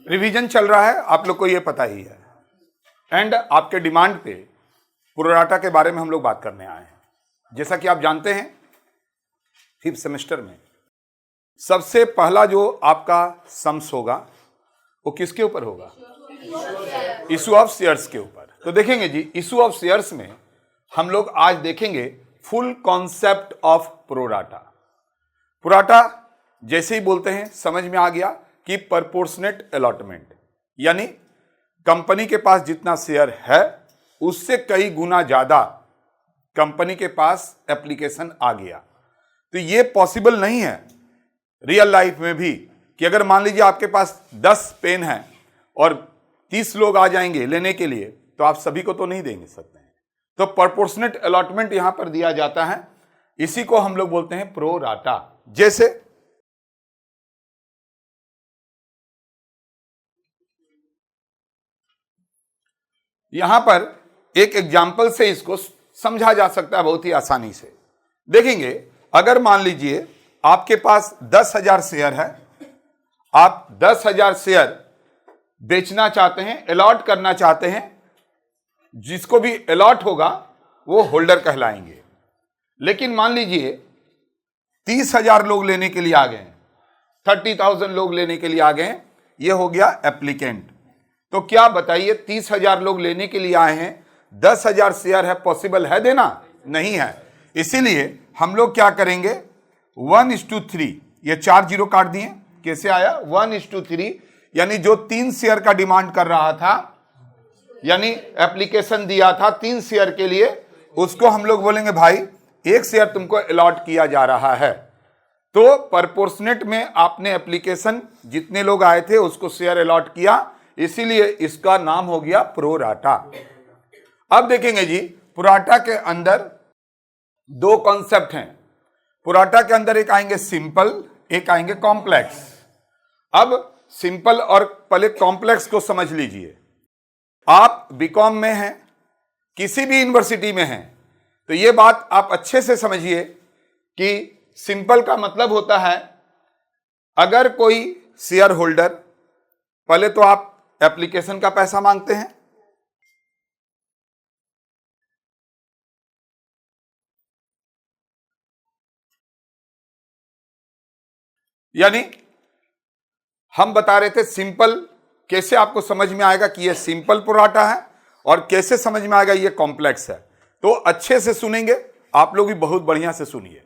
Revision चल रहा है, आप लोग को ये पता ही है। एंड आपके डिमांड पे प्रोराटा के बारे में हम लोग बात करने आए हैं। जैसा कि आप जानते हैं 5th सेमेस्टर में सबसे पहला जो आपका सम्स होगा वो किसके ऊपर होगा? इशू ऑफ शेयर्स के ऊपर। तो देखेंगे जी, इशू ऑफ शेयर्स में हम लोग आज देखेंगे full concept of pro rata. Pro rata जैसे ही बोलते हैं समझ में आ गया कि प्रपोर्शनेट अलॉटमेंट, यानी कंपनी के पास जितना शेयर है उससे कई गुना ज्यादा कंपनी के पास एप्लीकेशन आ गया। तो ये पॉसिबल नहीं है रियल लाइफ में भी कि अगर मान लीजिए आपके पास 10 पेन है और 30 लोग आ जाएंगे लेने के लिए, तो आप सभी को तो नहीं दे सकते हैं। तो प्रपोर्शनेट अलॉटमेंट यहां पर दिया जाता है, इसी को हम लोग बोलते हैं प्रोराटा। जैसे यहां पर एक एग्जाम्पल से इसको समझा जा सकता है बहुत ही आसानी से। देखेंगे, अगर मान लीजिए आपके पास 10,000 शेयर है, आप 10,000 शेयर बेचना चाहते हैं, अलॉट करना चाहते हैं, जिसको भी अलॉट होगा वो होल्डर कहलाएंगे। लेकिन मान लीजिए 30,000 लोग लेने के लिए आ गए, 30,000 लोग लेने के लिए आ गए, ये हो गया एप्लीकेंट। तो क्या बताइए, 30,000 लोग लेने के लिए आए हैं, 10,000 शेयर है, पॉसिबल है देना? नहीं है। इसीलिए हम लोग क्या करेंगे, 1:3, ये 4 जीरो काट दिए। कैसे आया? 1:3, यानी जो 3 शेयर का डिमांड कर रहा था, यानी एप्लीकेशन दिया था 3 शेयर के लिए, उसको हम लोग बोलेंगे भाई 1 शेयर तुमको अलॉट किया जा रहा है। तो प्रपोर्शनेट में आपने एप्लीकेशन जितने लोग आए थे उसको शेयर अलॉट किया, इसीलिए इसका नाम हो गया प्रोराटा। अब देखेंगे जी, प्रोराटा के अंदर 2 कॉन्सेप्ट हैं। प्रोराटा के अंदर एक आएंगे सिंपल, एक आएंगे कॉम्प्लेक्स। अब सिंपल और पहले कॉम्प्लेक्स को समझ लीजिए। आप बीकॉम में हैं, किसी भी यूनिवर्सिटी में हैं, तो यह बात आप अच्छे से समझिए कि सिंपल का मतलब होता है अगर कोई शेयर होल्डर, पहले तो आप एप्लीकेशन का पैसा मांगते हैं, यानी हम बता रहे थे सिंपल, कैसे आपको समझ में आएगा कि ये सिंपल प्रोराटा है और कैसे समझ में आएगा ये कॉम्प्लेक्स है। तो अच्छे से सुनेंगे आप लोग भी, बहुत बढ़िया से सुनिए।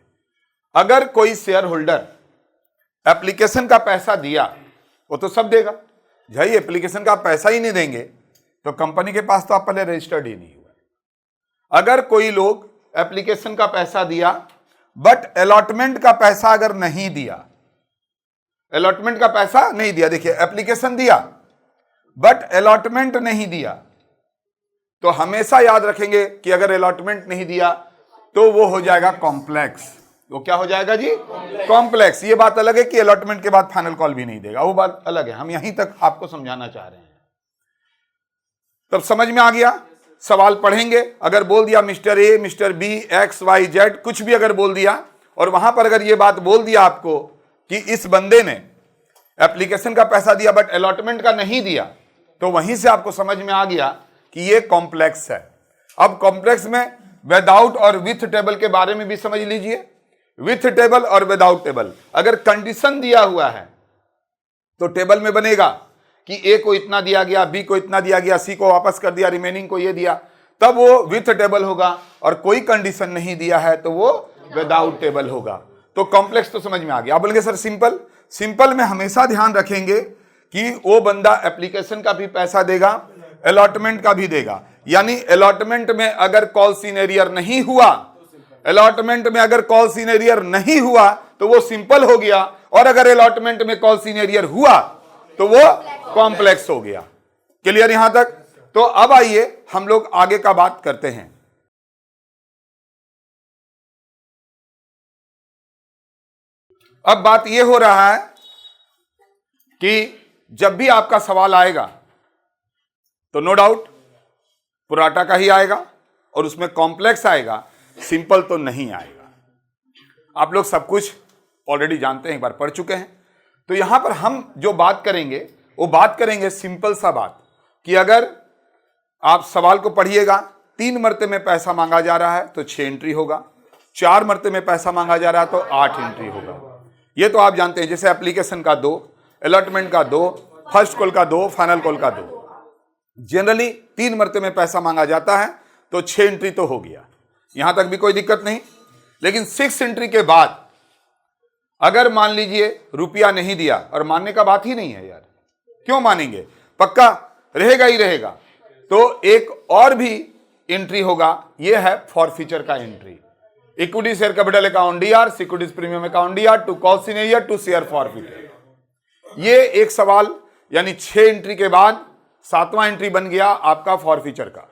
अगर कोई शेयर होल्डर एप्लीकेशन का पैसा दिया, वो तो सब देगा भाई, एप्लीकेशन का पैसा ही नहीं देंगे तो कंपनी के पास तो आप पहले रजिस्टर्ड ही नहीं हुआ। अगर कोई लोग एप्लीकेशन का पैसा दिया बट अलॉटमेंट का पैसा अगर नहीं दिया, अलॉटमेंट का पैसा नहीं दिया, देखिए एप्लीकेशन दिया बट अलॉटमेंट नहीं दिया, तो हमेशा याद रखेंगे कि अगर अलॉटमेंट नहीं दिया तो वो हो जाएगा कॉम्प्लेक्स। वो क्या हो जाएगा जी? कॉम्प्लेक्स। ये बात अलग है कि अलॉटमेंट के बाद फाइनल कॉल भी नहीं देगा, वो बात अलग है, हम यहीं तक आपको समझाना चाह रहे हैं। तब समझ में आ गया? सवाल पढ़ेंगे, अगर बोल दिया mister A, mister B, X, Y, Z, कुछ भी अगर बोल दिया, और वहां पर अगर ये बात बोल दिया आपको कि इस बंदे ने एप्लीकेशन का पैसा दिया बट अलॉटमेंट का नहीं दिया, तो वहीं से आपको समझ में आ गया कि ये कॉम्प्लेक्स है। अब कॉम्प्लेक्स में विदाउट और विथ टेबल के बारे में भी समझ लीजिए। विथ टेबल और विदाउट टेबल, अगर कंडीशन दिया हुआ है तो टेबल में बनेगा कि ए को इतना दिया गया, बी को इतना दिया गया, सी को वापस कर दिया, रिमेनिंग को ये दिया, तब वो विथ टेबल होगा। और कोई कंडीशन नहीं दिया है तो वो विदाउट टेबल होगा। तो कॉम्प्लेक्स तो समझ में आ गया। आप बोलेंगे सर सिंपल, सिंपल में हमेशा ध्यान रखेंगे कि वो बंदा एप्लीकेशन का भी पैसा देगा, अलॉटमेंट का भी देगा। यानी अलॉटमेंट में अगर कॉल सीनेरियर नहीं हुआ, अलॉटमेंट में अगर कॉल सीनेरियर नहीं हुआ तो वो सिंपल हो गया, और अगर अलॉटमेंट में कॉल सीनेरियर हुआ तो वो कॉम्प्लेक्स हो गया। क्लियर यहां तक? तो अब आइए हम लोग आगे का बात करते हैं। अब बात यह हो रहा है कि जब भी आपका सवाल आएगा तो नो डाउट प्रोराटा का ही आएगा और उसमें कॉम्प्लेक्स आएगा, सिंपल तो नहीं आएगा। आप लोग सब कुछ ऑलरेडी जानते हैं, एक बार पढ़ चुके हैं। तो यहां पर हम जो बात करेंगे वो बात करेंगे सिंपल सा बात कि अगर आप सवाल को पढ़िएगा, 3 मरते में पैसा मांगा जा रहा है तो 6 एंट्री होगा, 4 मरते में पैसा मांगा जा रहा है तो 8 एंट्री होगा। ये तो आप जानते हैं, जैसे एप्लीकेशन का 2, अलॉटमेंट का 2, फर्स्ट कॉल का 2, फाइनल कॉल का 2। जनरली 3 मरते में पैसा मांगा जाता है तो 6 एंट्री तो हो गया, यहां तक भी कोई दिक्कत नहीं। लेकिन 6 एंट्री के बाद अगर मान लीजिए रुपया नहीं दिया, और मानने का बात ही नहीं है यार, क्यों मानेंगे, पक्का रहेगा ही रहेगा, तो एक और भी एंट्री होगा, यह है फॉरफीचर का entry. Equity share capital account DR, securities premium account DR, to कॉस्ट in arrear, to share forfeiture. ये एक सवाल, यानी 6 एंट्री के बाद 7वां एंट्री बन गया आपका फॉरफीचर का।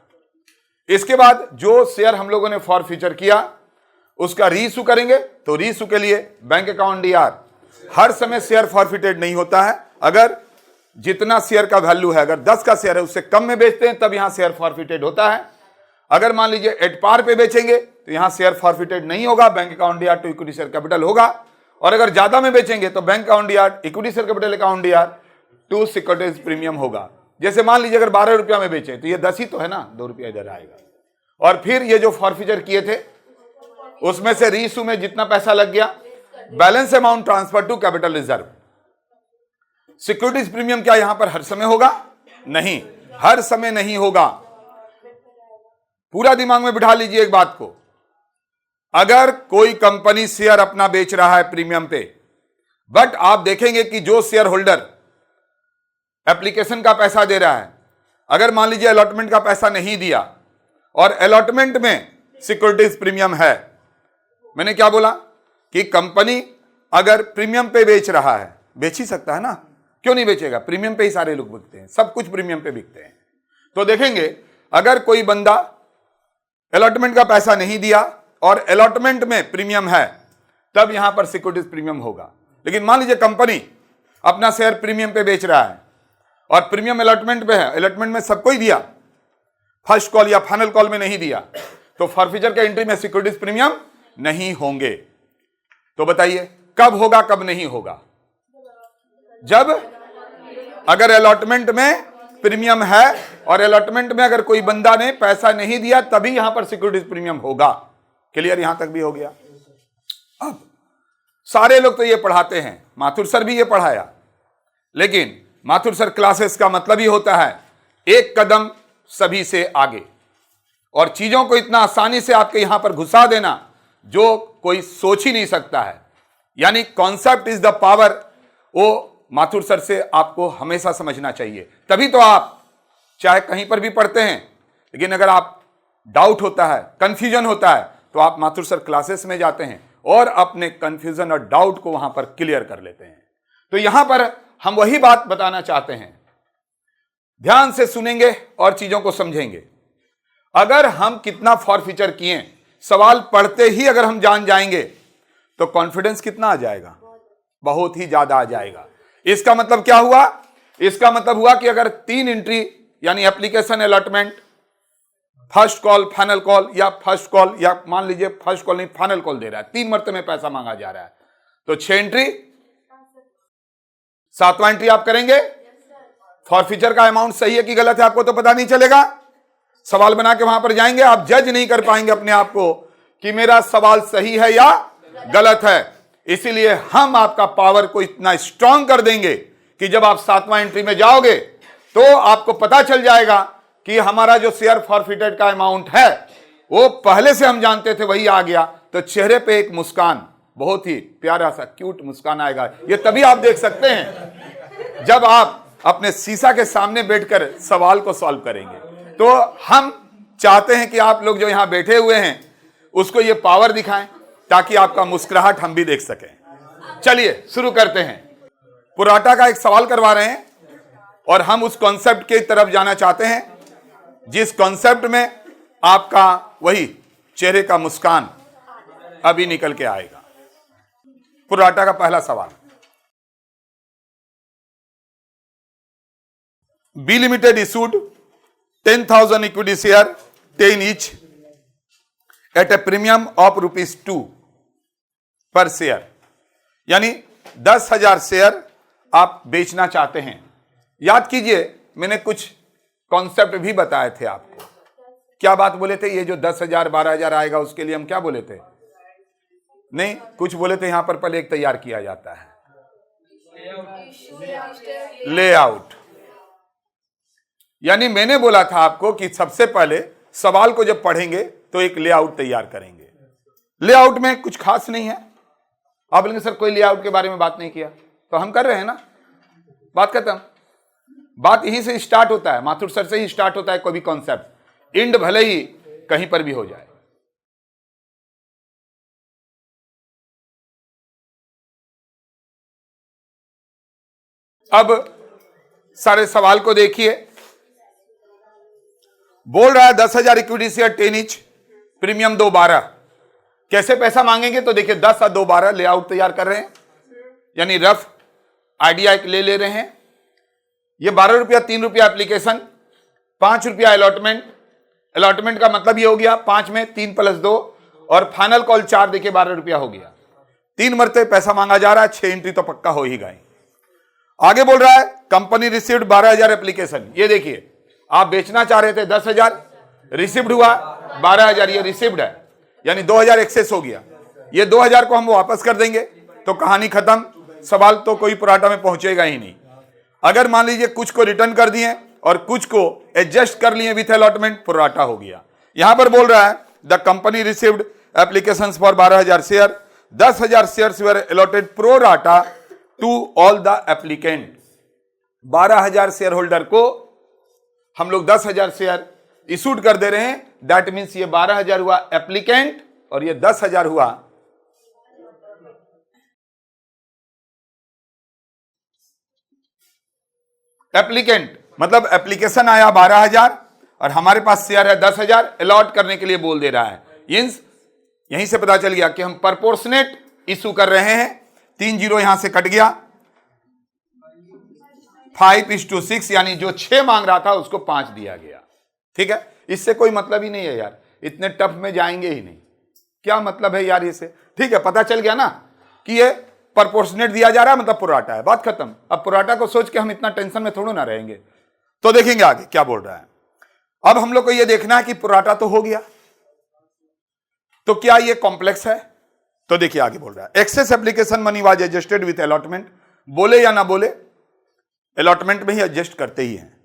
इसके बाद जो शेयर हम लोगों ने फॉरफीचर किया उसका रीइश्यू करेंगे, तो रीइश्यू के लिए बैंक अकाउंट डीआर। हर समय शेयर फॉरफिटेड नहीं होता है, अगर जितना शेयर का वैल्यू है, अगर 10 का शेयर है उससे कम में बेचते हैं तब यहां शेयर फॉरफिटेड होता है। अगर मान लीजिए एट पार पे बेचेंगे तो यहां शेयर फॉरफिटेड नहीं होगा, bank account DR to equity share capital होगा। और अगर ज्यादा में बेचेंगे तो bank account DR, equity share capital account DR to securities premium होगा। जैसे मान लीजिए अगर 12 रुपया में बेचे तो ये 10 ही तो है ना, 2 रुपया इधर आएगा। और फिर ये जो फॉरफिचर किए थे उसमें से रीइश्यू में जितना पैसा लग गया, balance amount transfer to capital reserve. Securities premium क्या यहां पर हर समय होगा? नहीं, हर समय नहीं होगा। पूरा दिमाग में बिठा लीजिए एक बात को, अगर कोई कंपनी शेयर अपना बेच रहा है प्रीमियम पे, बट आप देखेंगे कि जो शेयर होल्डर एप्लीकेशन का पैसा दे रहा है, अगर मान लीजिए अलॉटमेंट का पैसा नहीं दिया और अलॉटमेंट में सिक्योरिटीज प्रीमियम है, मैंने क्या बोला कि कंपनी अगर प्रीमियम पे बेच रहा है, बेच ही सकता है ना, क्यों नहीं बेचेगा, प्रीमियम पे ही सारे लोग बिकते हैं, सब कुछ प्रीमियम पे बिकते हैं। तो देखेंगे अगर कोई बंदा अलॉटमेंट का पैसा नहीं दिया और अलॉटमेंट में प्रीमियम है तब यहां पर सिक्योरिटीज प्रीमियम होगा। लेकिन मान लीजिए कंपनी अपना शेयर प्रीमियम पे बेच रहा है और प्रीमियम अलॉटमेंट पे है, अलॉटमेंट में सबको ही दिया, फर्स्ट कॉल या फाइनल कॉल में नहीं दिया, तो फॉरफीचर के एंट्री में सिक्योरिटीज प्रीमियम नहीं होंगे। तो बताइए कब होगा कब नहीं होगा? जब अगर अलॉटमेंट में प्रीमियम है और अलॉटमेंट में अगर कोई बंदा ने पैसा नहीं दिया तभी यहां पर सिक्योरिटीज प्रीमियम होगा। क्लियर? यहां तक भी हो गया। अब सारे लोग तो ये पढ़ाते हैं, माथुर सर भी ये पढ़ाया, लेकिन माथुर सर क्लासेस का मतलब ही होता है एक कदम सभी से आगे, और चीजों को इतना आसानी से आपके यहां पर घुसा देना जो कोई सोच ही नहीं सकता है। यानी कॉन्सेप्ट इज द पावर, वो माथुर सर से आपको हमेशा समझना चाहिए। तभी तो आप चाहे कहीं पर भी पढ़ते हैं, लेकिन अगर आप डाउट होता है, कंफ्यूजन होता है, तो आप माथुर सर क्लासेस में जाते हैं और अपने कंफ्यूजन और डाउट को वहां पर क्लियर कर लेते हैं। तो यहां पर हम वही बात बताना चाहते हैं, ध्यान से सुनेंगे और चीजों को समझेंगे। अगर हम कितना फॉरफीचर किए, सवाल पढ़ते ही अगर हम जान जाएंगे तो कॉन्फिडेंस कितना आ जाएगा? बहुत ही ज्यादा आ जाएगा। इसका मतलब क्या हुआ? इसका मतलब हुआ कि अगर 3 एंट्री यानी application, allotment, first call, final call, या फर्स्ट कॉल या मान लीजिए फर्स्ट कॉल नहीं फाइनल कॉल दे रहा है, 3 मरते में पैसा मांगा जा रहा है, तो 6 एंट्री, 7वां एंट्री आप करेंगे। फॉरफीचर का अमाउंट सही है कि गलत है आपको तो पता नहीं चलेगा। सवाल बना के वहां पर जाएंगे, आप जज नहीं कर पाएंगे अपने आप को कि मेरा सवाल सही है या गलत है। इसीलिए हम आपका पावर को इतना स्ट्रांग कर देंगे कि जब आप 7वां एंट्री में जाओगे तो आपको पता चल जाएगा कि हमारा जो शेयर फॉरफिटेड का अमाउंट है वो पहले से हम जानते थे वही आ गया। तो चेहरे पे एक मुस्कान, बहुत ही प्यारा सा क्यूट मुस्कान आएगा। ये तभी आप देख सकते हैं जब आप अपने शीशा के सामने बैठकर सवाल को सॉल्व करेंगे। तो हम चाहते हैं कि आप लोग जो यहां बैठे हुए हैं उसको ये पावर दिखाएं ताकि आपका मुस्कुराहट हम भी देख सकें। चलिए शुरू करते हैं। पुराटा का एक सवाल करवा रहे हैं और हम उस कॉन्सेप्ट की तरफ जाना चाहते हैं जिस कॉन्सेप्ट में आपका वही चेहरे का मुस्कान अभी निकल के आएगा। पुराटा का पहला सवाल, B limited issued 10,000 equity share 10 each at a premium of ₹2 per share, यानी 10,000 शेयर आप बेचना चाहते हैं याद कीजिए, मैंने कुछ कॉन्सेप्ट भी बताए थे आपको। क्या बात बोले थे? ये जो 10,000 12,000 आएगा उसके लिए हम क्या बोले थे? नहीं, कुछ बोले थे यहां पर पहले एक तैयार किया जाता है, लेआउट। यानी मैंने बोला था आपको कि सबसे पहले सवाल को जब पढ़ेंगे तो एक लेआउट तैयार करेंगे। लेआउट में कुछ खास नहीं है। आप बोलेंगे सर कोई लेआउट के बारे में बात नहीं किया, तो हम कर रहे हैं ना, बात खत्म। बात यहीं से स्टार्ट होता है, माथुर सर से ही स्टार्ट होता है कोई भी कॉन्सेप्ट, इंड भले ही कहीं पर भी हो जाए। अब सारे सवाल को देखिए। बोल रहा है 10,000 इक्विटी शेयर 10 इंच, प्रीमियम 212। कैसे पैसा मांगेंगे? तो देखिए 10 और 2 12 लेआउट तैयार कर रहे हैं, यानी रफ आइडिया एक ले रहे हैं। ये 12 रुपया 3 रुपया एप्लीकेशन, 5 रुपया अलॉटमेंट। अलॉटमेंट का मतलब ये हो गया 5 में 3 + 2 और फाइनल कॉल 4, देखिए 12 रुपया हो गया। 3 मरते पैसा मांगा जा रहा है, 6 एंट्री तो पक्का हो ही गए। आगे बोल रहा है कंपनी रिसीव्ड 12,000 एप्लीकेशन। ये देखिए, आप बेचना चाह रहे थे 10,000, रिसीव्ड हुआ 12,000, ये रिसीव्ड है, यानी 2,000 एक्सेस हो गया। ये 2,000 को हम वापस कर देंगे तो कहानी खत्म, सवाल तो कोई पराठा में पहुंचेगा ही नहीं। अगर मान लीजिए कुछ को रिटर्न कर दिए और कुछ को एडजस्ट कर लिए विथ अलॉटमेंट, पराठा हो गया। यहां पर बोल रहा है the company received applications for 12,000 share, 10,000 shares were allotted pro rata to all the applicant. 12,000 share holder को हम लोग 10,000 शेयर इशूड कर दे रहे हैं। दैट मीन्स ये 12,000 हुआ एप्लीकेंट और ये 10,000 हुआ एप्लीकेंट। मतलब एप्लीकेशन आया 12,000 और हमारे पास शेयर है 10,000, अलॉट करने के लिए बोल दे रहा है। मींस यहीं से पता चल गया कि हम प्रपोर्शनेट इशू कर रहे हैं। 3 जीरो यहां से कट गया, 5:6, यानी जो 6 मांग रहा था उसको 5 दिया गया। ठीक है, इससे कोई मतलब ही नहीं है यार, इतने टफ में जाएंगे ही नहीं। क्या मतलब है यार इससे? ठीक है, पता चल गया ना कि ये प्रपोर्शनेट दिया जा रहा है, मतलब पुराटा है, बात खत्म। अब पुराटा को सोच के हम इतना टेंशन में थोड़ा ना रहेंगे। तो देखेंगे आगे क्या बोल रहा है। अब हम लोग को ये देखना है कि पुराटा तो हो गया, तो क्या ये कॉम्प्लेक्स है? तो देखिए आगे बोल रहा है excess application money was adjusted with allotment. बोले या ना बोले, अलॉटमेंट में ही एडजस्ट करते ही हैं।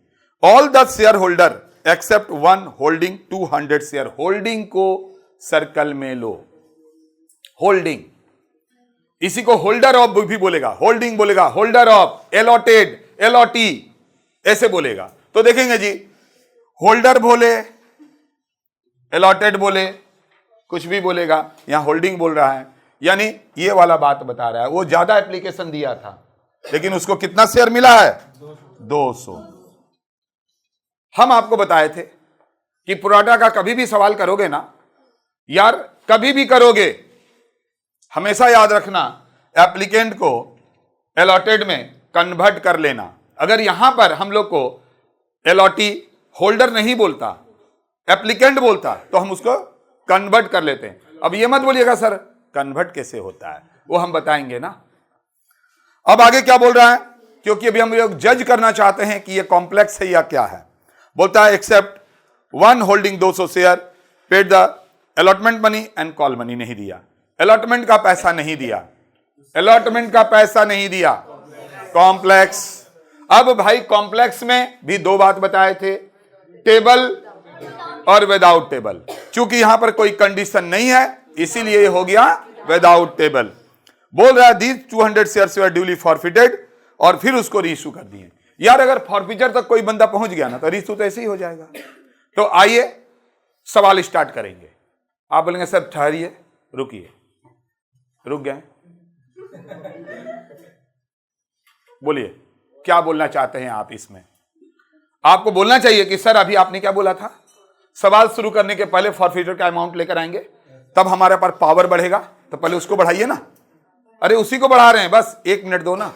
All the share holder except one holding 200 share. Holding को सर्कल में लो, होल्डिंग, इसी को होल्डर ऑफ भी बोलेगा, होल्डिंग बोलेगा, होल्डर ऑफ, अलॉटेड, अलॉटी ऐसे बोलेगा। तो देखेंगे जी, होल्डर बोले, अलॉटेड बोले, कुछ भी बोलेगा, यहां होल्डिंग बोल रहा है, यानी ये वाला बात बता रहा है। वो ज्यादा एप्लीकेशन दिया था लेकिन उसको कितना शेयर मिला है? 200। हम आपको बताए थे कि पुराटा का कभी भी सवाल करोगे ना यार, कभी भी करोगे, हमेशा याद रखना एप्लीकेंट को अलॉटेड में कन्वर्ट कर लेना। अगर यहां पर हम लोग को अलॉटी होल्डर नहीं बोलता, एप्लीकेंट बोलता, तो हम उसको कन्वर्ट कर लेते हैं। अब ये मत बोलिएगा सर कन्वर्ट कैसे होता है, वो हम बताएंगे ना। अब आगे क्या बोल रहा है, क्योंकि अभी हम लोग जज करना चाहते हैं कि ये कॉम्प्लेक्स है या क्या है। बोलता है except one holding 200 share paid the allotment money and call money. नहीं दिया, अलॉटमेंट का पैसा नहीं दिया, अलॉटमेंट का पैसा नहीं दिया, कॉम्प्लेक्स। अब भाई कॉम्प्लेक्स में भी 2 बात बताए थे, टेबल और विदाउट टेबल। चूंकि यहां पर कोई कंडीशन नहीं है इसीलिए हो गया विदाउट टेबल। बोल रहा है these 200 shares were duly forfeited, और फिर उसको रीइश्यू कर दिए। यार अगर फॉरफिचर तक कोई बंदा पहुंच गया ना तो रीइश्यू तो ऐसे ही हो जाएगा। तो आइए सवाल स्टार्ट करेंगे। आप बोलेंगे सर ठहरिए, रुकिए, रुक गए, बोलिए क्या बोलना चाहते हैं आप इसमें? आपको बोलना चाहिए कि सर अभी आपने क्या बोला था, सवाल शुरू करने के पहले फॉरफिचर का अमाउंट लेकर आएंगे तब हमारे पास पावर बढ़ेगा। तो पहले उसको बढ़ाइए ना। अरे उसी को बढ़ा रहे हैं, बस 1 मिनट दो ना।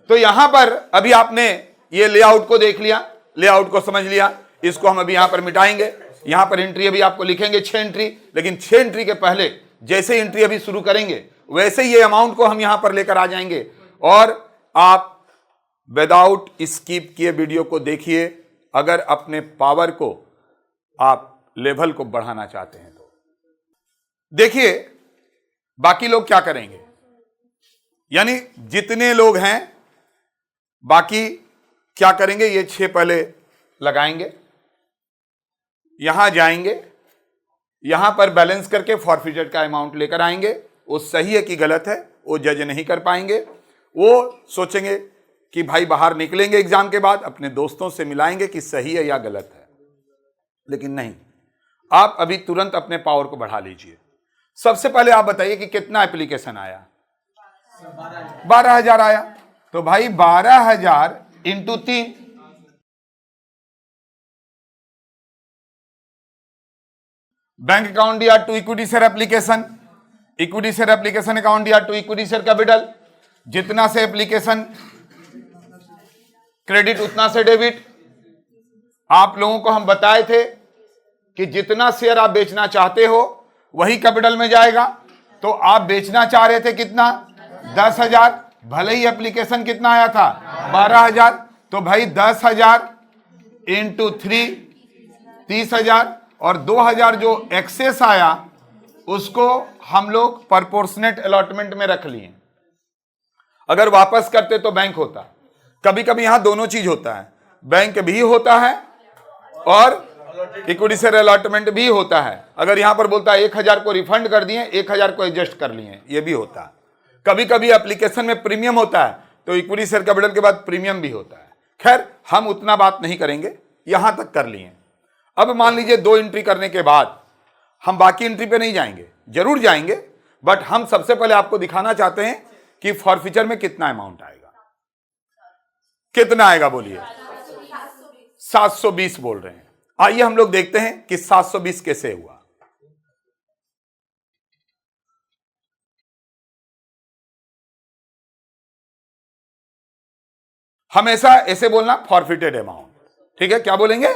तो यहां पर अभी आपने ये लेआउट को देख लिया, लेआउट को समझ लिया, इसको हम अभी यहां पर मिटाएंगे। यहां पर एंट्री अभी आपको लिखेंगे 6 एंट्री, लेकिन 6 एंट्री के पहले जैसे एंट्री अभी शुरू करेंगे वैसे ये अमाउंट को हम यहां पर लेकर आ जाएंगे और आप विदाउट स्किप किए वीडियो को देखिए। अगर अपने पावर को आप लेवल को बढ़ाना चाहते हैं तो देखिए बाकी लोग क्या करेंगे, यानी जितने लोग हैं बाकी क्या करेंगे, ये 6 पहले लगाएंगे, यहां जाएंगे, यहां पर बैलेंस करके फॉरफिटेड का अमाउंट लेकर आएंगे। वो सही है कि गलत है वो जज नहीं कर पाएंगे, वो सोचेंगे कि भाई बाहर निकलेंगे एग्जाम के बाद अपने दोस्तों से मिलाएंगे कि सही है या गलत है, लेकिन नहीं, आप अभी तुरंत अपने पावर को बढ़ा लीजिए। सबसे पहले आप बताइए कि कितना एप्लीकेशन आया, 12,000 आया। तो भाई 12,000 इंटू 3, बैंक अकाउंट या to equity share application, equity share application account या टू इक्विटी शेयर कैपिटल, जितना से एप्लीकेशन क्रेडिट उतना से डेबिट। आप लोगों को हम बताए थे कि जितना शेयर आप बेचना चाहते हो वही कैपिटल में जाएगा। तो आप बेचना चाह रहे थे कितना, 10,000, भले ही एप्लीकेशन कितना आया था 12,000, तो भाई 10,000 इंटू 3 30,000 और 2,000 जो एक्सेस आया उसको हम लोग प्रोपोर्शनेट अलॉटमेंट में रख लिए। अगर वापस करते तो बैंक होता। कभी कभी यहां दोनों चीज होता है, बैंक भी होता है और इक्विटी शेयर अलॉटमेंट भी होता है। अगर यहां पर बोलता है 1,000 को रिफंड कर दिए, 1,000 को एडजस्ट कर लिए, ये भी होता है। कभी कभी एप्लीकेशन में प्रीमियम होता है तो इक्विटी शेयर कैपिटल के बाद प्रीमियम भी होता है। खैर हम उतना बात नहीं करेंगे, यहां तक कर लिए। अब मान लीजिए 2 एंट्री करने के बाद हम बाकी एंट्री पे नहीं जाएंगे, जरूर जाएंगे, बट हम सबसे पहले आपको दिखाना चाहते हैं कि फॉरफीचर में कितना अमाउंट आएगा। कितना आएगा बोलिए, 720 बोल रहे हैं। आइए हम लोग देखते हैं कि 720 कैसे हुआ। हमेशा ऐसे बोलना फॉरफिटेड अमाउंट, ठीक है, क्या बोलेंगे,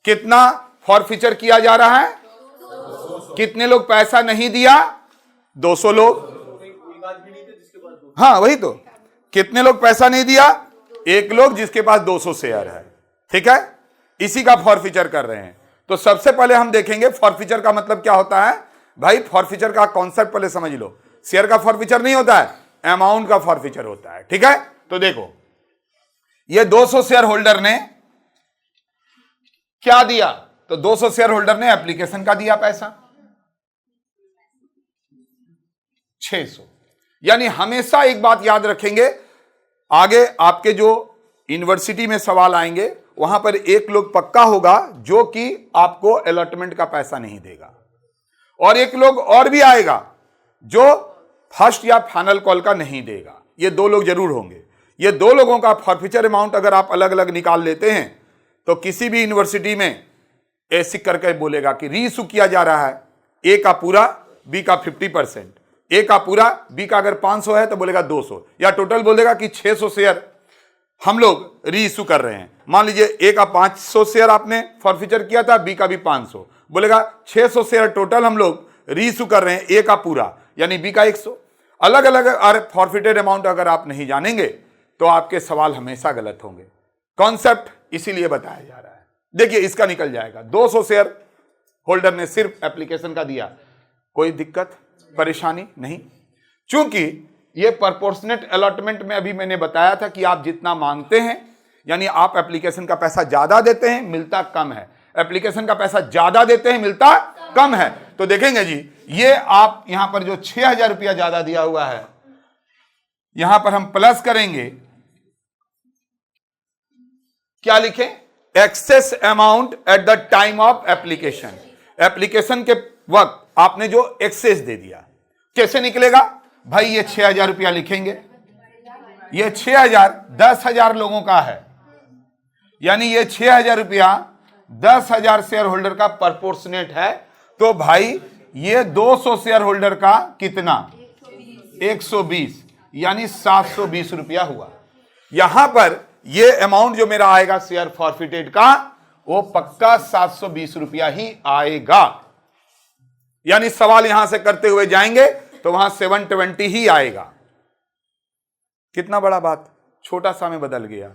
कितना फॉरफीचर किया जा रहा है, कितने लोग पैसा नहीं दिया, 200 लोग, हाँ वही तो, कितने लोग पैसा नहीं दिया, 1 लोग जिसके पास 200 शेयर है, ठीक है, इसी का फॉरफीचर कर रहे हैं। तो सबसे पहले हम देखेंगे फॉरफीचर का मतलब क्या होता है। भाई फॉरफीचर का कॉन्सेप्ट पहले समझ लो। शेयर का फॉरफीचर नहीं होता है, अमाउंट का फॉरफीचर होता है, ठीक है। तो देखो ये 200 शेयर होल्डर ने क्या दिया, तो 200 शेयर होल्डर ने एप्लीकेशन का दिया पैसा 600। यानी हमेशा एक बात याद रखेंगे, आगे आपके जो यूनिवर्सिटी में सवाल आएंगे वहां पर 1 लोग पक्का होगा जो कि आपको अलॉटमेंट का पैसा नहीं देगा, और 1 लोग और भी आएगा जो फर्स्ट या फाइनल कॉल का नहीं देगा। ये 2 लोग जरूर होंगे। ये 2 लोगों का फॉरफीचर अमाउंट अगर आप अलग अलग निकाल लेते हैं तो किसी भी यूनिवर्सिटी में ऐसे करके बोलेगा कि री इशू किया जा रहा है, ए का पूरा बी का 50%, ए का पूरा बी का अगर 500 है तो बोलेगा 200, या टोटल बोल देगा कि 600 शेयर हम लोग री इशू कर रहे हैं। मान लीजिए ए का 500 शेयर आपने फॉरफीचर किया था, बी का भी 500, बोलेगा 600 शेयर टोटल हम लोग री इशू कर रहे हैं, ए का पूरा यानी बी का 100। अलग अलग फॉरफिटेड अमाउंट अगर आप नहीं जानेंगे तो आपके सवाल हमेशा गलत होंगे। कॉन्सेप्ट इसीलिए बताया जा रहा है। देखिए इसका निकल जाएगा, 200 शेयर होल्डर ने सिर्फ एप्लीकेशन का दिया, कोई दिक्कत परेशानी नहीं, क्योंकि ये प्रोपोर्शनेट अलॉटमेंट में अभी मैंने बताया था कि आप जितना मांगते हैं, यानी आप एप्लीकेशन का पैसा ज्यादा देते हैं मिलता कम है, एप्लीकेशन का पैसा ज्यादा देते हैं मिलता कम है। तो देखेंगे जी, ये आप यहां पर जो 6,000 रुपया ज्यादा दिया हुआ है, यहां पर हम प्लस करेंगे, क्या लिखें, excess amount at the time of application. Application के वक्त आपने जो एक्सेस दे दिया, कैसे निकलेगा भाई, ये 6,000 रुपया लिखेंगे, ये 6,000 10,000 लोगों का है, यानी ये 6,000 रुपया 10,000 शेयर होल्डर का प्रोपोर्शनेट है। तो भाई ये 200 शेयर होल्डर का कितना, 120, यानी 720 रुपया हुआ। यहां पर ये अमाउंट जो मेरा आएगा शेयर फॉरफिटेड का, वो पक्का 720 रुपया ही आएगा। यानी सवाल यहां से करते हुए जाएंगे तो वहां 720 ही आएगा। कितना बड़ा बात, छोटा सा में बदल गया।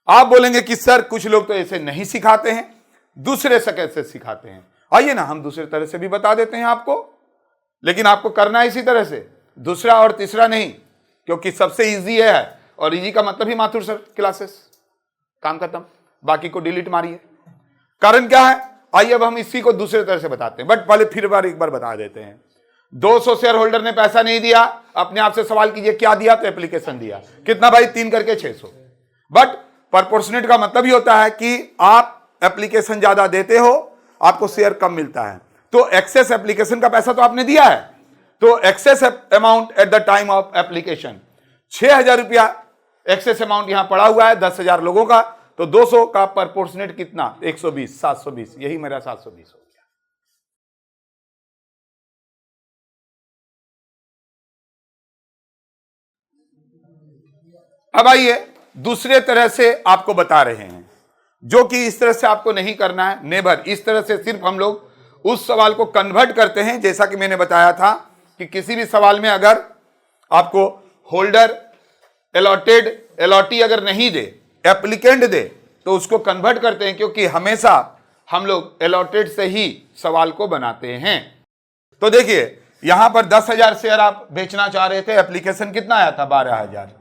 आप बोलेंगे कि सर कुछ लोग तो ऐसे नहीं सिखाते हैं, दूसरे से कैसे सिखाते हैं? आइए ना, हम दूसरे तरह से भी बता देते हैं आपको, लेकिन आपको करना है इसी तरह से, दूसरा और तीसरा नहीं, क्योंकि सबसे इजी है, और इजी का मतलब ही माथुर सर क्लासेस, काम खत्म, बाकी को डिलीट मारिए। कारण क्या है? आइए अब हम इसी को दूसरे तरह से बताते हैं, बट पहले फिर एक बार बता देते हैं। 200 शेयर होल्डर ने पैसा नहीं दिया, अपने आप से सवाल कीजिए क्या दिया, तो एप्लीकेशन दिया। कितना भाई? 3 करके 600। बट प्रोपोर्शनेट का मतलब ही होता है कि आप एप्लीकेशन ज्यादा देते हो, आपको शेयर कम मिलता है। तो एक्सेस एप्लीकेशन का पैसा तो आपने दिया है, तो excess amount at the time of application 6000 रुपया एक्सेस अमाउंट यहां पड़ा हुआ है 10,000 लोगों का, तो 200 का प्रोपोर्शनेट कितना? 120, 720, यही मेरा 720 हो गया। अब आइए दूसरे तरह से आपको बता रहे हैं, जो कि इस तरह से आपको नहीं करना है, नेवर। इस तरह से सिर्फ हम लोग उस सवाल को कन्वर्ट करते हैं, जैसा कि मैंने बताया था कि किसी भी सवाल में अगर आपको होल्डर अलॉटी अगर नहीं दे, एप्लीकेंट दे, तो उसको कन्वर्ट करते हैं, क्योंकि हमेशा हम लोग अलॉटेड से ही सवाल को बनाते हैं। तो देखिए यहां पर 10,000 शेयर आप बेचना चाह रहे थे, एप्लीकेशन कितना आया था? 12,000।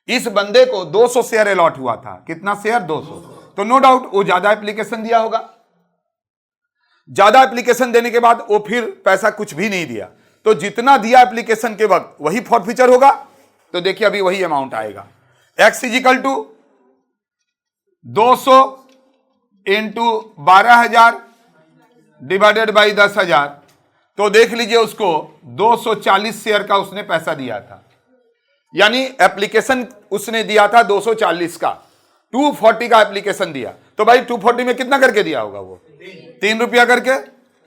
इस बंदे को 200 शेयर अलॉट हुआ था। कितना शेयर? 200। तो नो डाउट वो ज्यादा एप्लीकेशन दिया होगा। ज्यादा एप्लीकेशन देने के बाद वो फिर पैसा कुछ भी नहीं दिया, तो जितना दिया एप्लीकेशन के वक्त वही फॉरफीचर होगा। तो देखिए अभी वही अमाउंट आएगा, x equal to 200 into 12,000 divided by 10,000। तो देख लीजिए उसको 240 शेयर का उसने पैसा दिया था, यानी एप्लीकेशन उसने दिया था 240 का, 240 का एप्लीकेशन दिया। तो भाई 240 में कितना करके दिया होगा? वो 3 रुपया करके।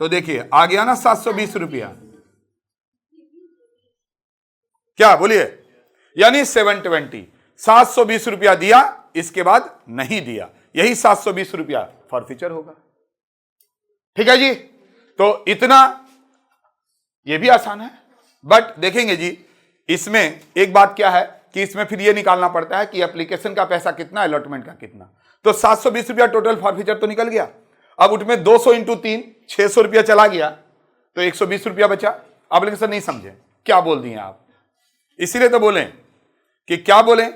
तो देखिए आ गया ना 720 रुपया। क्या बोलिए? यानी 720, 720 रुपया दिया, इसके बाद नहीं दिया, यही 720 रुपया फॉरफीचर होगा। ठीक है जी, तो इतना, यह भी आसान है। बट देखेंगे जी इसमें एक बात क्या है कि इसमें फिर यह निकालना पड़ता है कि एप्लीकेशन का पैसा कितना, अलॉटमेंट का कितना। तो 720 रुपया टोटल फॉरफीचर तो निकल गया। अब उसमें 200 इंटू 3 600 रुपया चला गया, तो 120 रुपया बचा। आप लेकिन सर नहीं समझे, क्या बोल दिए आप? इसीलिए तो बोले कि क्या बोले,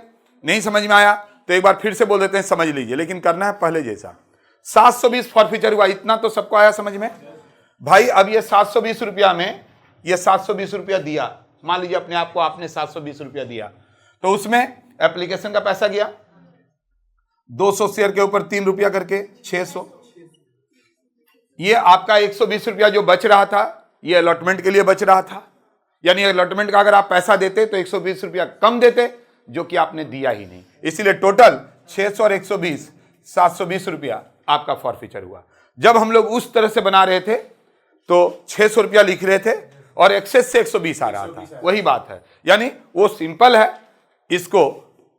नहीं समझ में आया तो एक बार फिर से बोल देते हैं, समझ लीजिए, लेकिन करना है पहले जैसा। 720 फॉरफीचर हुआ, इतना तो सबको आया समझ में भाई। अब ये 720 रुपया में ये 720 रुपया दिया, मान लीजिए अपने आप को आपने 720 रुपया दिया, तो उसमें एप्लीकेशन का पैसा गया 200 शेयर के ऊपर 3 रुपया करके 600। ये आपका 120 रुपया जो बच रहा था, ये अलॉटमेंट के लिए बच रहा था। यानी अलॉटमेंट का अगर आप पैसा देते तो 120 रुपया कम देते, जो कि आपने दिया ही नहीं। इसीलिए टोटल 600 और 120 720 रुपया आपका फॉरफीचर हुआ। जब हम लोग उस तरह से बना रहे थे तो 600 रुपया लिख रहे थे और एक्सेस से 120 आ रहा था, वही बात है। यानी वो सिंपल है, इसको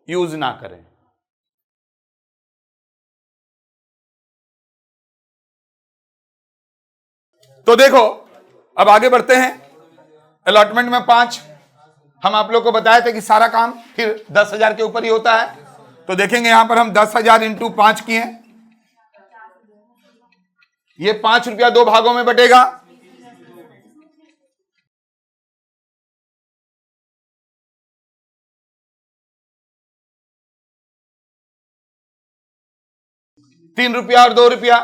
यूज ना करें। तो देखो अब आगे बढ़ते हैं। अलॉटमेंट में 5 हम आप लोग को बताए थे कि सारा काम फिर 10,000 के ऊपर ही होता है। तो देखेंगे यहां पर हम 10,000 इंटू 5 किए, ये 5 रुपया 2 भागों में बटेगा। ₹3 और 2 रुपया,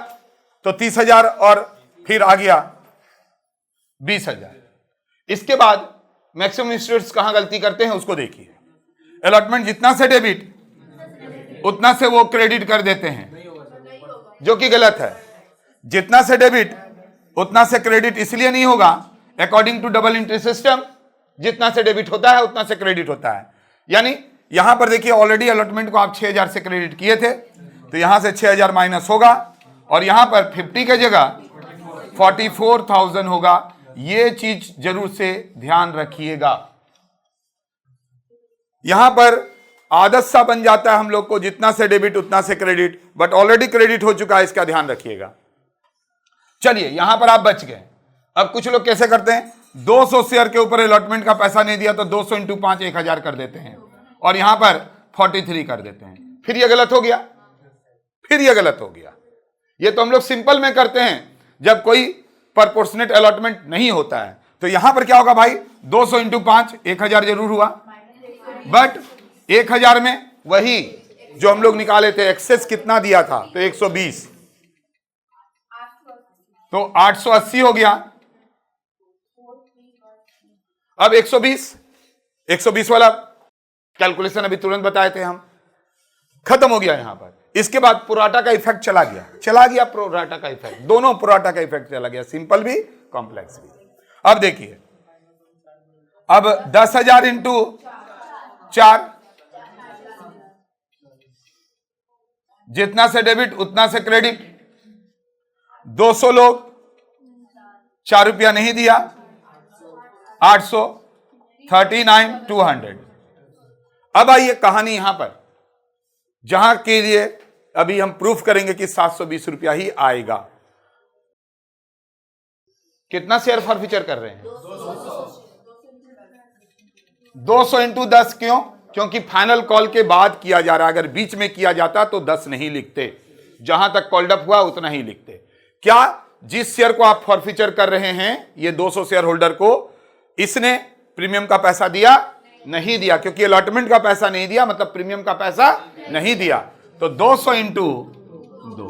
तो 30,000 और फिर आ गया 20,000। इसके बाद मैक्सिमम स्टूडेंट्स कहां गलती करते हैं उसको देखिए। अलॉटमेंट जितना से डेबिट उतना से वो क्रेडिट कर देते हैं, जो कि गलत है। जितना से डेबिट उतना से क्रेडिट इसलिए नहीं होगा, according to double entry system जितना से डेबिट होता है उतना से क्रेडिट होता है। यानी यहां पर देखिए ऑलरेडी अलॉटमेंट को आप 6,000 से क्रेडिट किए थे, तो यहां से 6,000 माइनस होगा और यहां पर 50 के जगह 44,000 होगा। ये चीज जरूर से ध्यान रखिएगा। यहां पर आदत सा बन जाता है हम लोग को, जितना से डेबिट उतना से क्रेडिट, बट ऑलरेडी क्रेडिट हो चुका है, इसका ध्यान रखिएगा। चलिए यहां पर आप बच गए। अब कुछ लोग कैसे करते हैं, 200 शेयर के ऊपर अलॉटमेंट का पैसा नहीं दिया तो 200 इंटू 5 1000 कर देते हैं और यहां पर 43 कर देते हैं। फिर ये गलत हो गया, फिर ये गलत हो गया। ये तो हम लोग सिंपल में करते हैं जब कोई प्रपोर्शनेट अलॉटमेंट नहीं होता है। तो यहां पर क्या होगा भाई, 200 इंटू 5 1000 जरूर हुआ, बट 1000 में वही जो हम लोग निकाले थे एक्सेस कितना दिया था, तो 120, तो 880 हो गया। अब 120 वाला कैलकुलेशन अभी तुरंत बताए थे हम, खत्म हो गया यहां पर। इसके बाद प्रोराटा का इफेक्ट चला गया प्रोराटा का इफेक्ट, दोनों प्रोराटा का इफेक्ट चला गया, सिंपल भी कॉम्प्लेक्स भी। अब देखिए, अब 10,000 इंटू 4, जितना से डेबिट उतना से क्रेडिट, 200 लोग 4 रुपया नहीं दिया, 800, 39, 200। अब आइए कहानी यहां पर, जहां के लिए अभी हम प्रूफ करेंगे कि 720 रुपया ही आएगा। कितना शेयर फॉरफीचर कर रहे हैं, 200 इंटू 10। क्यों? क्योंकि फाइनल कॉल के बाद किया जा रहा है। अगर बीच में किया जाता तो 10 नहीं लिखते, जहां तक कॉल्ड अप हुआ उतना ही लिखते। क्या जिस शेयर को आप फॉरफीचर कर रहे हैं, ये 200 शेयर होल्डर को, इसने प्रीमियम का पैसा दिया? नहीं दिया, क्योंकि अलॉटमेंट का पैसा नहीं दिया, मतलब प्रीमियम का पैसा नहीं दिया। तो 200 इंटू 2।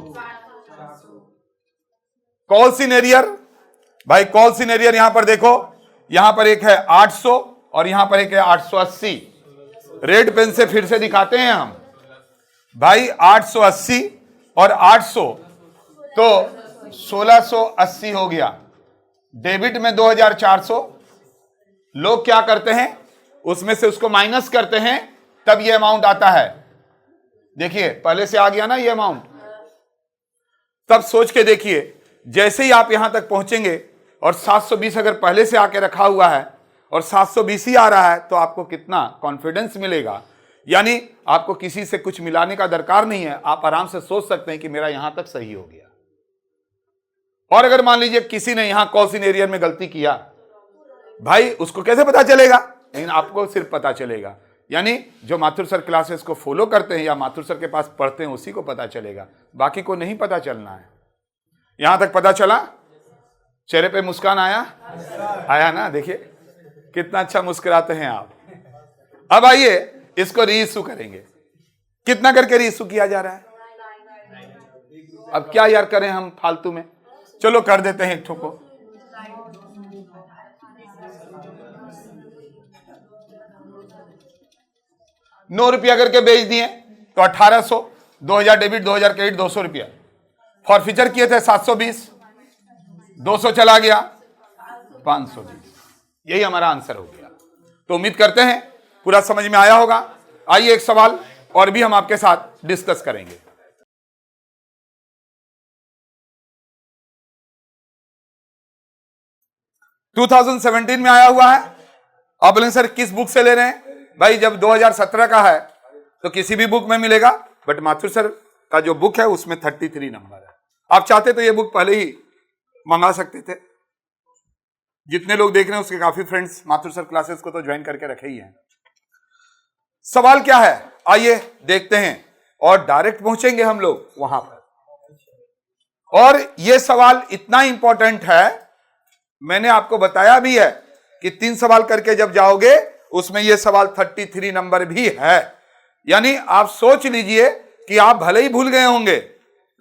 कॉल सीनेरियर, भाई कॉल सीनेरियर यहां पर देखो, यहां पर एक है 800 और यहां पर एक है 880। रेड पेन से फिर से दिखाते हैं हम भाई, 880 और 800 तो 1680 हो गया। डेबिट में 2400, लोग क्या करते हैं, उसमें से उसको माइनस करते हैं, तब ये अमाउंट आता है। देखिए पहले से आ गया ना ये अमाउंट, तब सोच के देखिए, जैसे ही आप यहां तक पहुंचेंगे और 720 अगर पहले से आके रखा हुआ है और 720 ही आ रहा है, तो आपको कितना कॉन्फिडेंस मिलेगा। यानी आपको किसी से कुछ मिलाने का दरकार नहीं है, आप आराम से सोच सकते हैं कि मेरा यहां तक सही हो गया। और अगर मान लीजिए किसी ने यहां कॉल सीनेरियर में गलती किया, भाई उसको कैसे पता चलेगा, लेकिन आपको सिर्फ पता चलेगा। यानी जो माथुर सर क्लासेस को फॉलो करते हैं या माथुर सर के पास पढ़ते हैं उसी को पता चलेगा, बाकी को नहीं पता चलना है। यहां तक पता चला, चेहरे पे मुस्कान आया ना, देखिए कितना अच्छा मुस्कुराते हैं आप। अब आइए इसको रीइश्यू करेंगे। कितना करके रीइश्यू किया जा रहा है, अब क्या यार करें हम फालतू में, चलो कर देते हैं एक ठो को। ₹9 करके बेच दिए तो 1800, 2000 डेबिट 2000 क्रेडिट 200 रुपया। फॉरफीचर किए थे 720, 200 चला गया 520। यही हमारा आंसर हो गया। तो उम्मीद करते हैं पूरा समझ में आया होगा। आइए एक सवाल और भी हम आपके साथ डिस्कस करेंगे। टू 2017 में आया हुआ है। आप बोलेंगे सर किस बुक से ले रहे हैं? भाई जब 2017 का है तो किसी भी बुक में मिलेगा, बट माथुर सर का जो बुक है उसमें 33 नंबर है। आप चाहते तो ये बुक पहले ही मंगा सकते थे। जितने लोग देख रहे हैं उसके काफी फ्रेंड्स माथुर सर क्लासेस को तो ज्वाइन करके रखे ही हैं। सवाल क्या है आइए देखते हैं और डायरेक्ट पहुंचेंगे हम लोग वहां पर। और यह सवाल इतना इंपॉर्टेंट है, मैंने आपको बताया भी है कि 3 सवाल करके जब जाओगे उसमें यह सवाल 33 नंबर भी है। यानी आप सोच लीजिए कि आप भले ही भूल गए होंगे,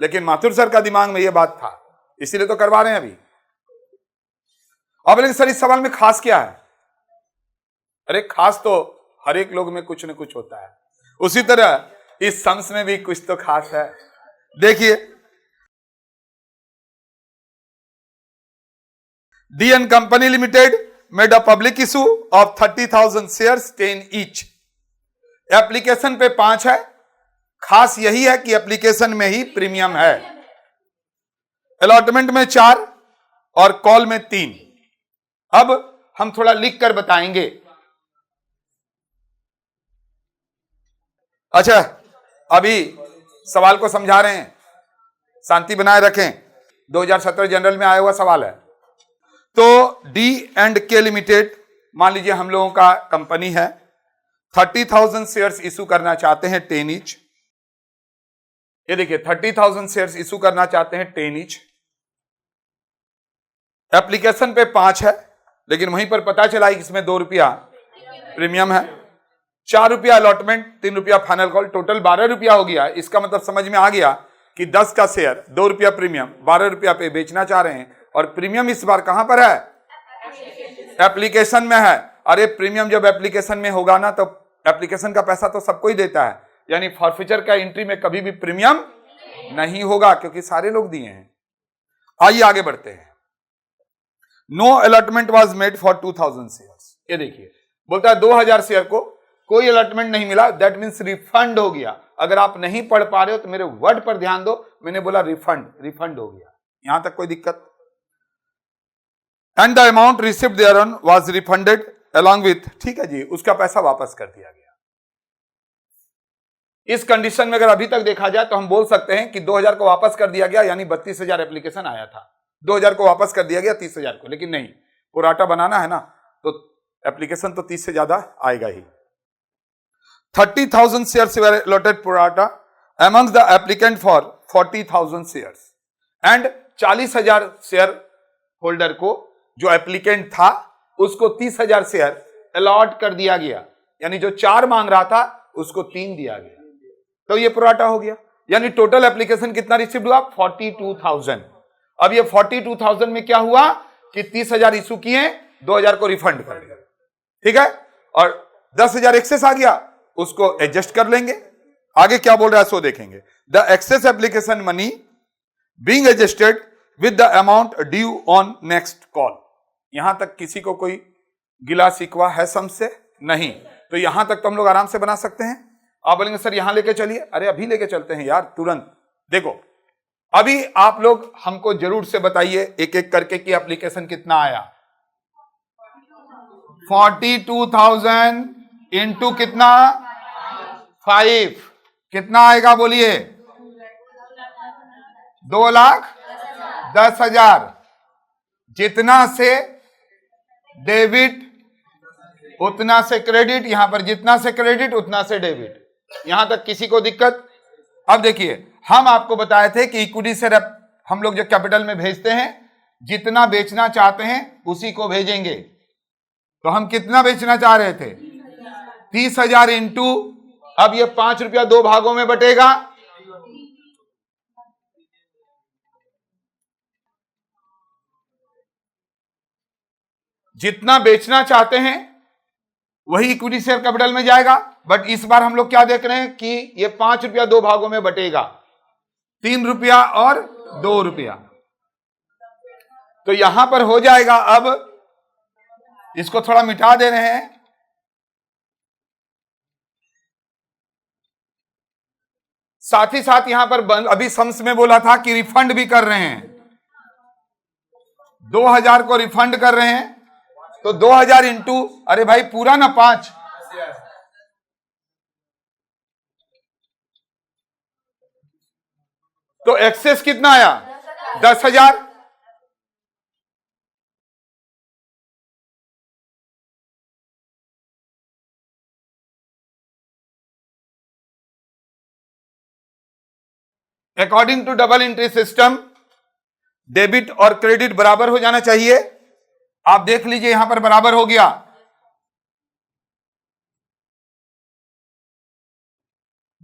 लेकिन माथुर सर का दिमाग में यह बात था, इसीलिए तो करवा रहे हैं अभी। अब लेकिन सर इस सवाल में खास क्या है? अरे खास तो हर एक लोग में कुछ न कुछ होता है, उसी तरह इस सम्स में भी कुछ तो खास है। देखिए, DN company limited made a public issue of 30,000 shares 10 each. Application पे 5 है, खास यही है कि एप्लीकेशन में ही प्रीमियम है। अलॉटमेंट में 4 और कॉल में 3। अब हम थोड़ा लिख कर बताएंगे। अच्छा, अभी सवाल को समझा रहे हैं, शांति बनाए रखें। 2017 जनरल में आया हुआ सवाल है। तो D&K लिमिटेड, मान लीजिए हम लोगों का कंपनी है, 30,000 शेयर्स इशू करना चाहते हैं 10 ईच। ये देखिए 30,000 शेयर्स इशू करना चाहते हैं 10 ईच। एप्लीकेशन पे 5 है, लेकिन वहीं पर पता चला कि इसमें 2 रुपया प्रीमियम है, 4 रुपया अलॉटमेंट, 3 रुपया फाइनल कॉल, टोटल 12 रुपया हो गया। इसका मतलब समझ में आ गया कि 10 का शेयर 2 रुपया प्रीमियम, 12 रुपया पे बेचना चाह रहे हैं। और प्रीमियम इस बार कहां पर है? एप्लीकेशन में है। अरे प्रीमियम जब एप्लीकेशन में होगा ना, तो एप्लीकेशन का पैसा तो सबको ही देता है, यानी फॉरफीचर का एंट्री में कभी भी प्रीमियम नहीं होगा, क्योंकि सारे लोग दिए हैं। आइए आगे बढ़ते हैं। No allotment was made for 2,000 shares. ये देखिए बोलता है 2,000 शेयर को कोई अलॉटमेंट नहीं मिला, दैट मीन्स रिफंड हो गया। अगर आप नहीं पढ़ पा रहे हो तो मेरे वर्ड पर ध्यान दो, मैंने बोला रिफंड हो गया। यहां तक कोई दिक्कत? And the amount received thereon was refunded along with, ठीक है जी, उसका पैसा वापस कर दिया गया। इस कंडीशन में अगर अभी तक देखा जाए तो हम बोल सकते हैं कि 2,000 को वापस कर दिया गया, यानी 32,000 एप्लीकेशन आया था, 2,000 को वापस कर दिया गया 30,000 को। लेकिन नहीं, पुराटा बनाना है ना, तो एप्लीकेशन तो 30 से ज्यादा आएगा ही। 30,000 shares were allotted prorata amongst the applicant for 40,000 shares and 40,000 share holder को, जो एप्लीकेंट था, उसको 30,000 शेयर अलॉट कर दिया गया, यानी जो 4 मांग रहा था उसको 3 दिया गया, तो ये प्रोराटा हो गया। यानी टोटल एप्लीकेशन कितना रिसीव हुआ? 42,000। अब ये 42,000 में क्या हुआ कि 30,000 इशू किए, 2,000 को रिफंड कर दिया, ठीक है, और 10,000 एक्सेस आ गया, उसको एडजस्ट कर लेंगे। आगे क्या बोल रहा है सो देखेंगे। The excess application money being adjusted with the amount due on next call. यहां तक किसी को कोई गिला शिकवा है समझ नहीं? तो यहां तक तो हम लोग आराम से बना सकते हैं। आप बोलेंगे सर यहां लेके चलिए, अरे अभी लेके चलते हैं यार, तुरंत। देखो अभी आप लोग हमको जरूर से बताइए एक एक करके कि एप्लीकेशन कितना आया। 42,000 इंटू कितना? 5, कितना आएगा बोलिए? 2,10,000। जितना से डेबिट उतना से क्रेडिट, यहां पर जितना से क्रेडिट उतना से डेबिट। यहां तक किसी को दिक्कत? अब देखिए हम आपको बताए थे कि इक्विटी से हम लोग जो कैपिटल में भेजते हैं, जितना बेचना चाहते हैं उसी को भेजेंगे। तो हम कितना बेचना चाह रहे थे? 30,000 इंटू, अब ये 5 रुपया 2 भागों में बटेगा, जितना बेचना चाहते हैं वही इक्विटी शेयर कैपिटल में जाएगा। बट इस बार हम लोग क्या देख रहे हैं कि ये 5 रुपया 2 भागों में बटेगा, 3 रुपया और 2 रुपया। तो यहां पर हो जाएगा, अब इसको थोड़ा मिटा दे रहे हैं, साथ ही साथ यहां पर अभी सम्स में बोला था कि रिफंड भी कर रहे हैं, 2,000 को रिफंड कर रहे हैं। तो 2,000 इंटू, अरे भाई पूरा ना 5, तो एक्सेस कितना आया? 10,000। According to double entry system debit और क्रेडिट बराबर हो जाना चाहिए। आप देख लीजिए यहां पर बराबर हो गया।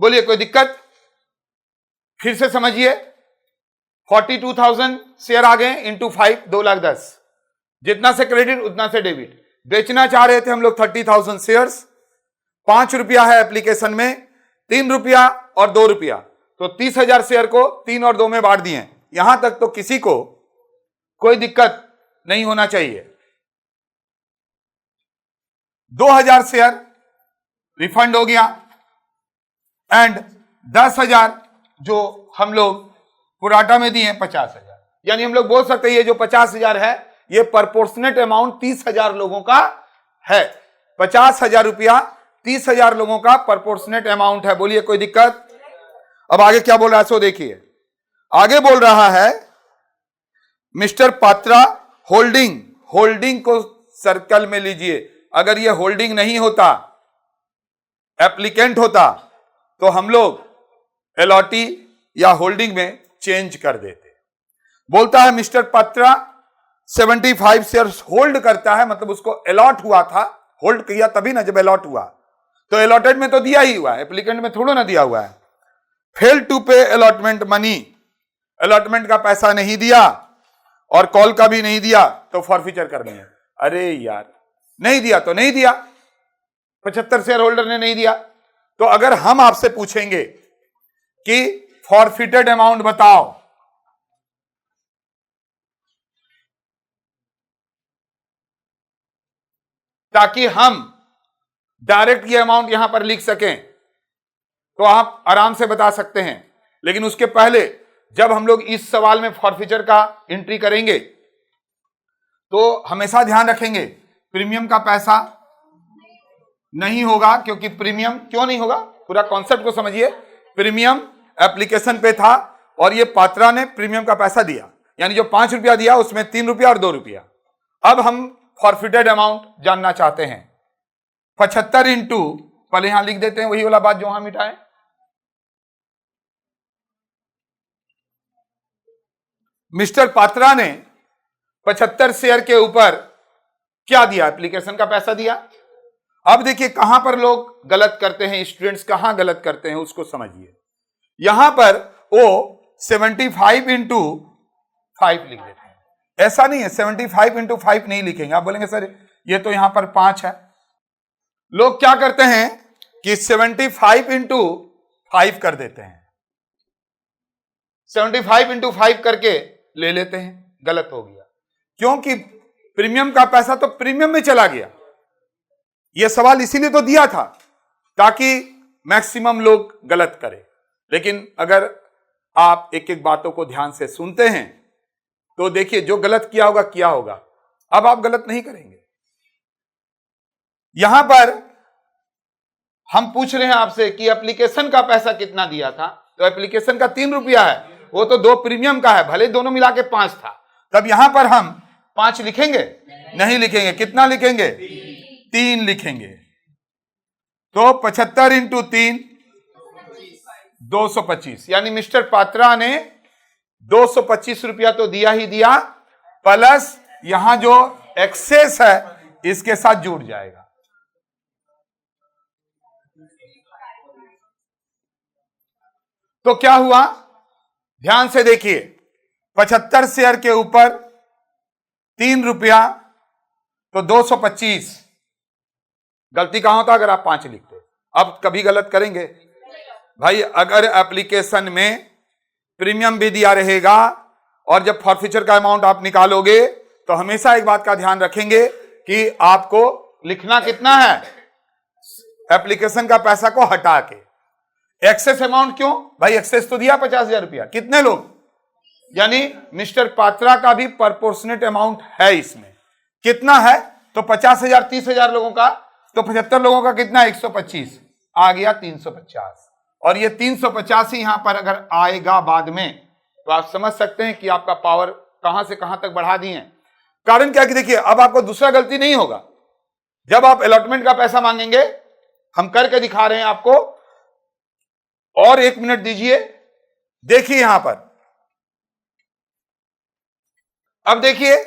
बोलिए कोई दिक्कत? फिर से समझिए, 42,000 शेयर आ गए इंटू 5, 2,10,000। जितना से क्रेडिट उतना से डेबिट। बेचना चाह रहे थे हम लोग 30,000 शेयर्स, 5 रुपया है एप्लीकेशन में, 3 रुपया और 2 रुपया, तो 30,000 शेयर को 3 और 2 में बांट दिए। यहां तक तो किसी को कोई दिक्कत नहीं होना चाहिए। 2,000 शेयर रिफंड हो गया एंड 10,000 जो हम लोग पुराटा में दिए 50,000, यानी हम लोग बोल सकते हैं ये जो 50,000 है ये प्रोपोर्शनेट अमाउंट 30,000 लोगों का है। 50,000 रुपया 30,000 लोगों का प्रोपोर्शनेट अमाउंट है। बोलिए कोई दिक्कत? अब आगे क्या बोल रहा है सो देखिए। आगे बोल रहा है मिस्टर पात्रा होल्डिंग को सर्कल में लीजिए। अगर ये होल्डिंग नहीं होता, एप्लीकेंट होता, तो हम लोग अलॉटी या होल्डिंग में चेंज कर देते। बोलता है मिस्टर पात्रा 75 शेयर्स होल्ड करता है, मतलब उसको अलॉट हुआ था, होल्ड किया तभी ना जब अलॉट हुआ, तो अलॉटेड में तो दिया ही हुआ है, एप्लीकेंट में थोड़ा ना दिया हुआ है। फेल टू पे अलॉटमेंट मनी, अलॉटमेंट का पैसा नहीं दिया और कॉल का भी नहीं दिया, तो फॉरफीचर करनी है। अरे यार, नहीं दिया तो नहीं दिया, 75 शेयर होल्डर ने नहीं दिया। तो अगर हम आपसे पूछेंगे कि फॉरफिटेड अमाउंट बताओ, ताकि हम डायरेक्ट ये अमाउंट यहां पर लिख सकें, तो आप आराम से बता सकते हैं। लेकिन उसके पहले जब हम लोग इस सवाल में फॉरफीचर का एंट्री करेंगे, तो हमेशा ध्यान रखेंगे प्रीमियम का पैसा नहीं होगा। क्योंकि प्रीमियम क्यों नहीं होगा, पूरा कॉन्सेप्ट को समझिए। प्रीमियम एप्लीकेशन पे था और ये पात्रा ने प्रीमियम का पैसा दिया, यानी जो 5 रुपया दिया उसमें 3 रुपया और 2 रुपया। अब हम फॉरफिटेड अमाउंट जानना चाहते हैं। 75 इंटू, पहले यहां लिख देते हैं वही वाला बात जो वहां मिटाएं। मिस्टर पात्रा ने 75 शेयर के ऊपर क्या दिया, एप्लीकेशन का पैसा दिया। अब देखिए कहां पर लोग गलत करते हैं, स्टूडेंट्स कहां गलत करते हैं उसको समझिए। यहां पर वो 75 इंटू 5 लिख देते हैं। ऐसा नहीं है, 75 इंटू 5 नहीं लिखेंगे। आप बोलेंगे सर ये तो यहां पर 5 है। लोग क्या करते हैं कि 75 इंटू 5 कर देते हैं, 75 इंटू 5 करके ले लेते हैं, गलत हो गया। क्योंकि प्रीमियम का पैसा तो प्रीमियम में चला गया। यह सवाल इसीलिए तो दिया था ताकि मैक्सिमम लोग गलत करें। लेकिन अगर आप एक एक बातों को ध्यान से सुनते हैं तो देखिए जो गलत किया होगा किया होगा, अब आप गलत नहीं करेंगे। यहां पर हम पूछ रहे हैं आपसे कि एप्लीकेशन का पैसा कितना दिया था, तो एप्लीकेशन का 3 रुपया है, वो तो 2 प्रीमियम का है, भले दोनों मिला के 5 था। तब यहां पर हम 5 लिखेंगे? नहीं लिखेंगे। कितना लिखेंगे? 3 लिखेंगे। तो 75 इंटू 3 225, यानी मिस्टर पात्रा ने 225 रुपया तो दिया ही दिया, प्लस यहां जो एक्सेस है इसके साथ जुड़ जाएगा। तो क्या हुआ, ध्यान से देखिए, 75 शेयर के ऊपर 3 रुपया तो 225। गलती कहां होता अगर आप 5 लिखते। अब कभी गलत करेंगे भाई, अगर एप्लीकेशन में प्रीमियम भी दिया रहेगा और जब फॉरफीचर का अमाउंट आप निकालोगे तो हमेशा एक बात का ध्यान रखेंगे कि आपको लिखना कितना है, एप्लीकेशन का पैसा को हटा के। एक्सेस अमाउंट क्यों भाई, एक्सेस तो दिया 50,000 रुपया, कितने लोग, यानी मिस्टर पात्रा का भी प्रोपोर्शनेट अमाउंट है इसमें। कितना है, तो 50,000 30,000 लोगों का, तो 75 लोगों का कितना, 125 आ गया, 350। और ये 350 ही यहां पर अगर आएगा बाद में तो आप समझ सकते हैं कि आपका पावर कहां से कहां तक बढ़ा दिए। कारण क्या कि देखिए अब आपको दूसरा गलती नहीं होगा। जब आप अलॉटमेंट का पैसा मांगेंगे, हम करके दिखा रहे हैं आपको, और 1 मिनट दीजिए, देखिए यहां पर। अब देखिए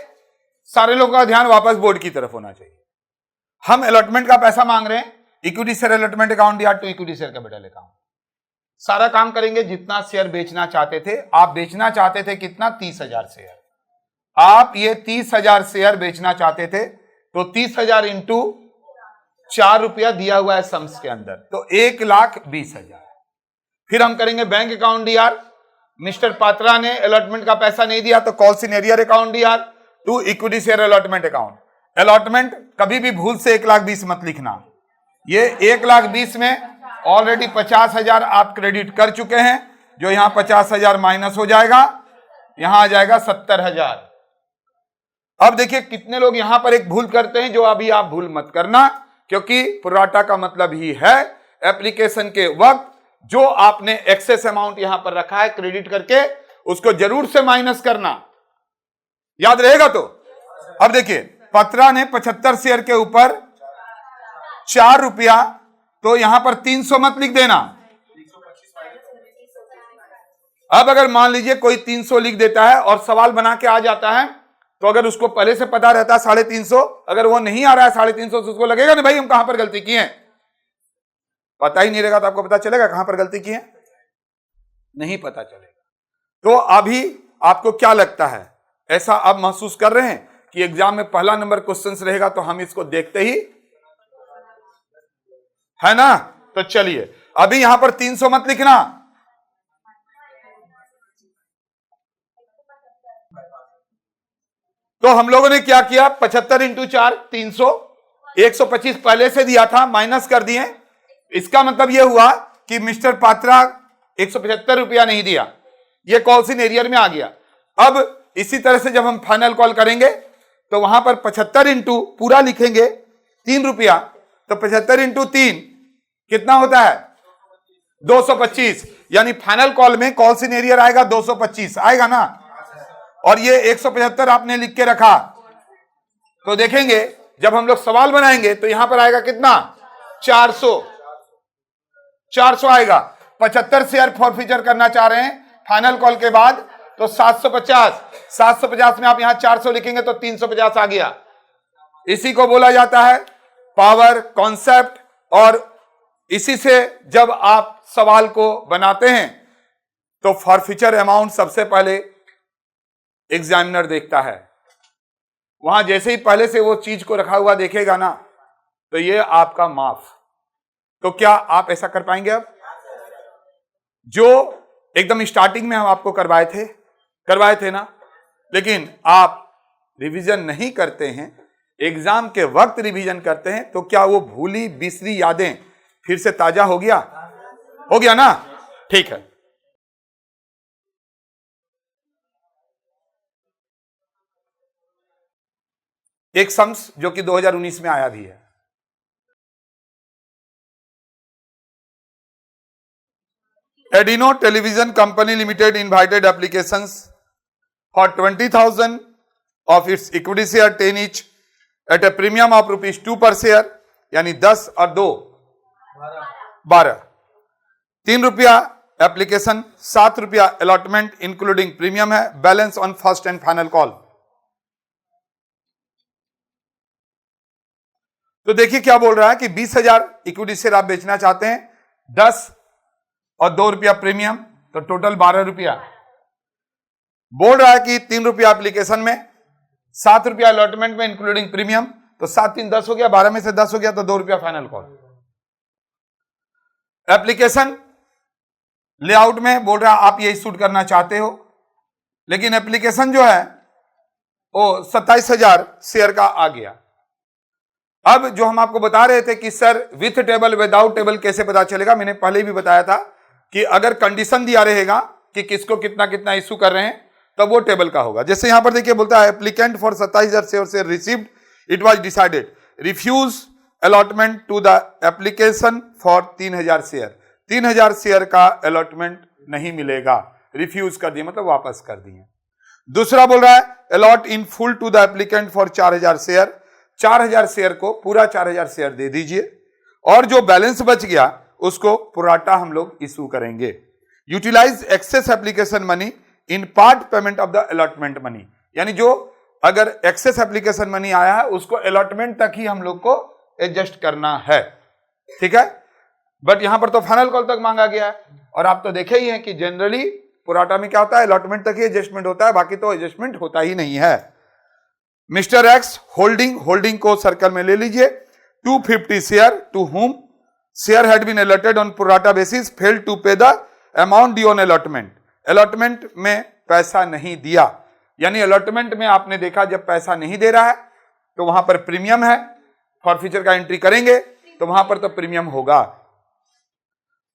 सारे लोगों का ध्यान वापस बोर्ड की तरफ होना चाहिए। हम अलॉटमेंट का पैसा मांग रहे हैं, इक्विटी शेयर अलॉटमेंट अकाउंट या to equity share capital account. सारा काम करेंगे, जितना शेयर बेचना चाहते थे आप, बेचना चाहते थे कितना, 30,000 शेयर। आप ये 30,000 शेयर बेचना चाहते थे, तो 30,000 इंटू 4 रुपया दिया हुआ है सम्स के अंदर, तो 1,20,000। फिर हम करेंगे bank account DR. Mister Patra ने अलॉटमेंट का पैसा नहीं दिया तो calls in arrear account DR to equity share allotment account. Allotment कभी भी भूल से 1,20,000 मत लिखना। ये 1,20,000 में ऑलरेडी 50,000 आप क्रेडिट कर चुके हैं, जो यहां 50,000 माइनस हो जाएगा, यहां आ जाएगा 70,000। अब देखिए कितने लोग यहां पर एक भूल करते हैं, जो अभी आप भूल मत करना, क्योंकि प्रोराटा का मतलब ही है एप्लीकेशन के वक्त जो आपने एक्सेस अमाउंट यहां पर रखा है क्रेडिट करके, उसको जरूर से माइनस करना। याद रहेगा तो अब देखिए पत्रा ने 75 शेयर के ऊपर 4 रुपया, तो यहां पर 300 मत लिख देना। अब अगर मान लीजिए कोई 300 लिख देता है और सवाल बना के आ जाता है, तो अगर उसको पहले से पता रहता है 350, अगर वो नहीं आ रहा है 350, तो उसको लगेगा नहीं भाई हम कहां पर गलती की है। पता ही नहीं रहेगा तो आपको पता चलेगा कहां पर गलती की है? नहीं पता चलेगा। तो अभी आपको क्या लगता है, ऐसा आप महसूस कर रहे हैं कि एग्जाम में पहला नंबर क्वेश्चन रहेगा तो हम इसको देखते ही है ना? तो चलिए अभी यहां पर 300 मत लिखना, तो हम लोगों ने क्या किया, 75 इंटू 4 300, 125 पहले से दिया था, माइनस कर दिए। इसका मतलब यह हुआ कि मिस्टर पात्रा 175 रुपया नहीं दिया, यह कॉल इन एरियर में आ गया। अब इसी तरह से जब हम फाइनल कॉल करेंगे तो वहां पर 75 इंटू पूरा लिखेंगे 3 रुपया, तो 75 इंटू 3 कितना होता है 225, यानी फाइनल कॉल में कॉल इन एरियर आएगा 225 आएगा ना। और ये 175 आपने लिख के रखा, तो देखेंगे जब हम लोग सवाल बनाएंगे तो यहां पर आएगा कितना 400 आएगा। 75 शेयर फॉरफीचर करना चाह रहे हैं फाइनल कॉल के बाद, तो 750 में आप यहां 400 लिखेंगे तो 350 आ गया। इसी को बोला जाता है पावर कॉन्सेप्ट। और इसी से जब आप सवाल को बनाते हैं तो फॉरफीचर अमाउंट सबसे पहले एग्जामिनर देखता है। वहां जैसे ही पहले से वो चीज को रखा हुआ देखेगा ना, तो ये आपका माफ। तो क्या आप ऐसा कर पाएंगे? अब जो एकदम स्टार्टिंग में हम आपको करवाए थे ना, लेकिन आप रिवीजन नहीं करते हैं, एग्जाम के वक्त रिवीजन करते हैं, तो क्या वो भूली बिसरी यादें फिर से ताजा हो गया ना? ठीक है। एक सम्स जो कि 2019 में आया भी है, एडिनो television company limited invited applications for 20,000 of its equity share 10 each at a premium of ₹2 per share, यानी 10 और 2 12, 3 रुपया एप्लीकेशन, 7 रुपया अलॉटमेंट इंक्लूडिंग प्रीमियम है, balance on first and final call. तो देखिए क्या बोल रहा है कि 20,000 इक्विटी शेयर आप बेचना चाहते हैं, 10 और 2 रुपया प्रीमियम, तो टोटल 12 रुपया। बोल रहा है कि 3 रुपया एप्लीकेशन में, 7 रुपया अलॉटमेंट में इंक्लूडिंग प्रीमियम, तो 7 3 10 हो गया, 12 में से 10 हो गया, तो 2 रुपया फाइनल कॉल। एप्लीकेशन लेआउट में बोल रहा है आप ये शूट करना चाहते हो, लेकिन एप्लीकेशन जो है वो 27,000 शेयर का आ गया। अब जो हम आपको बता रहे थे कि sir with table without table कैसे पता चलेगा, मैंने पहले भी बताया था कि अगर कंडीशन दिया रहेगा कि किसको कितना कितना इश्यू कर रहे हैं, तब वो टेबल का होगा। जैसे यहां पर देखिए बोलता है applicant for 27,000 share received, it was decided refuse allotment to the application for 3,000 share. 3,000 share का अलॉटमेंट नहीं मिलेगा, रिफ्यूज कर दिए मतलब वापस कर दिए। दूसरा बोल रहा है allot in full to the applicant for 4,000 share, 4,000 share को पूरा 4,000 शेयर दे दीजिए, और जो बैलेंस बच गया उसको पुराटा हम लोग इशू करेंगे। Utilize excess application money in part payment of the allotment money, यानी जो अगर एक्सेस एप्लीकेशन मनी आया है उसको अलॉटमेंट तक ही हम लोग को एडजस्ट करना है, ठीक है। बट यहां पर तो फाइनल कॉल तक मांगा गया है, और आप तो देखे ही हैं कि जनरली पुराटा में क्या होता है, अलॉटमेंट तक ही एडजस्टमेंट होता है, बाकी तो एडजस्टमेंट होता ही नहीं है। मिस्टर एक्स होल्डिंग को सर्कल में ले लीजिए, 250 share to whom share had been allotted on pro rata basis failed to pay the amount due on allotment. Allotment में पैसा नहीं दिया, यानी अलॉटमेंट में आपने देखा जब पैसा नहीं दे रहा है तो वहां पर प्रीमियम है, फॉरफीचर का एंट्री करेंगे तो वहां पर तो प्रीमियम होगा।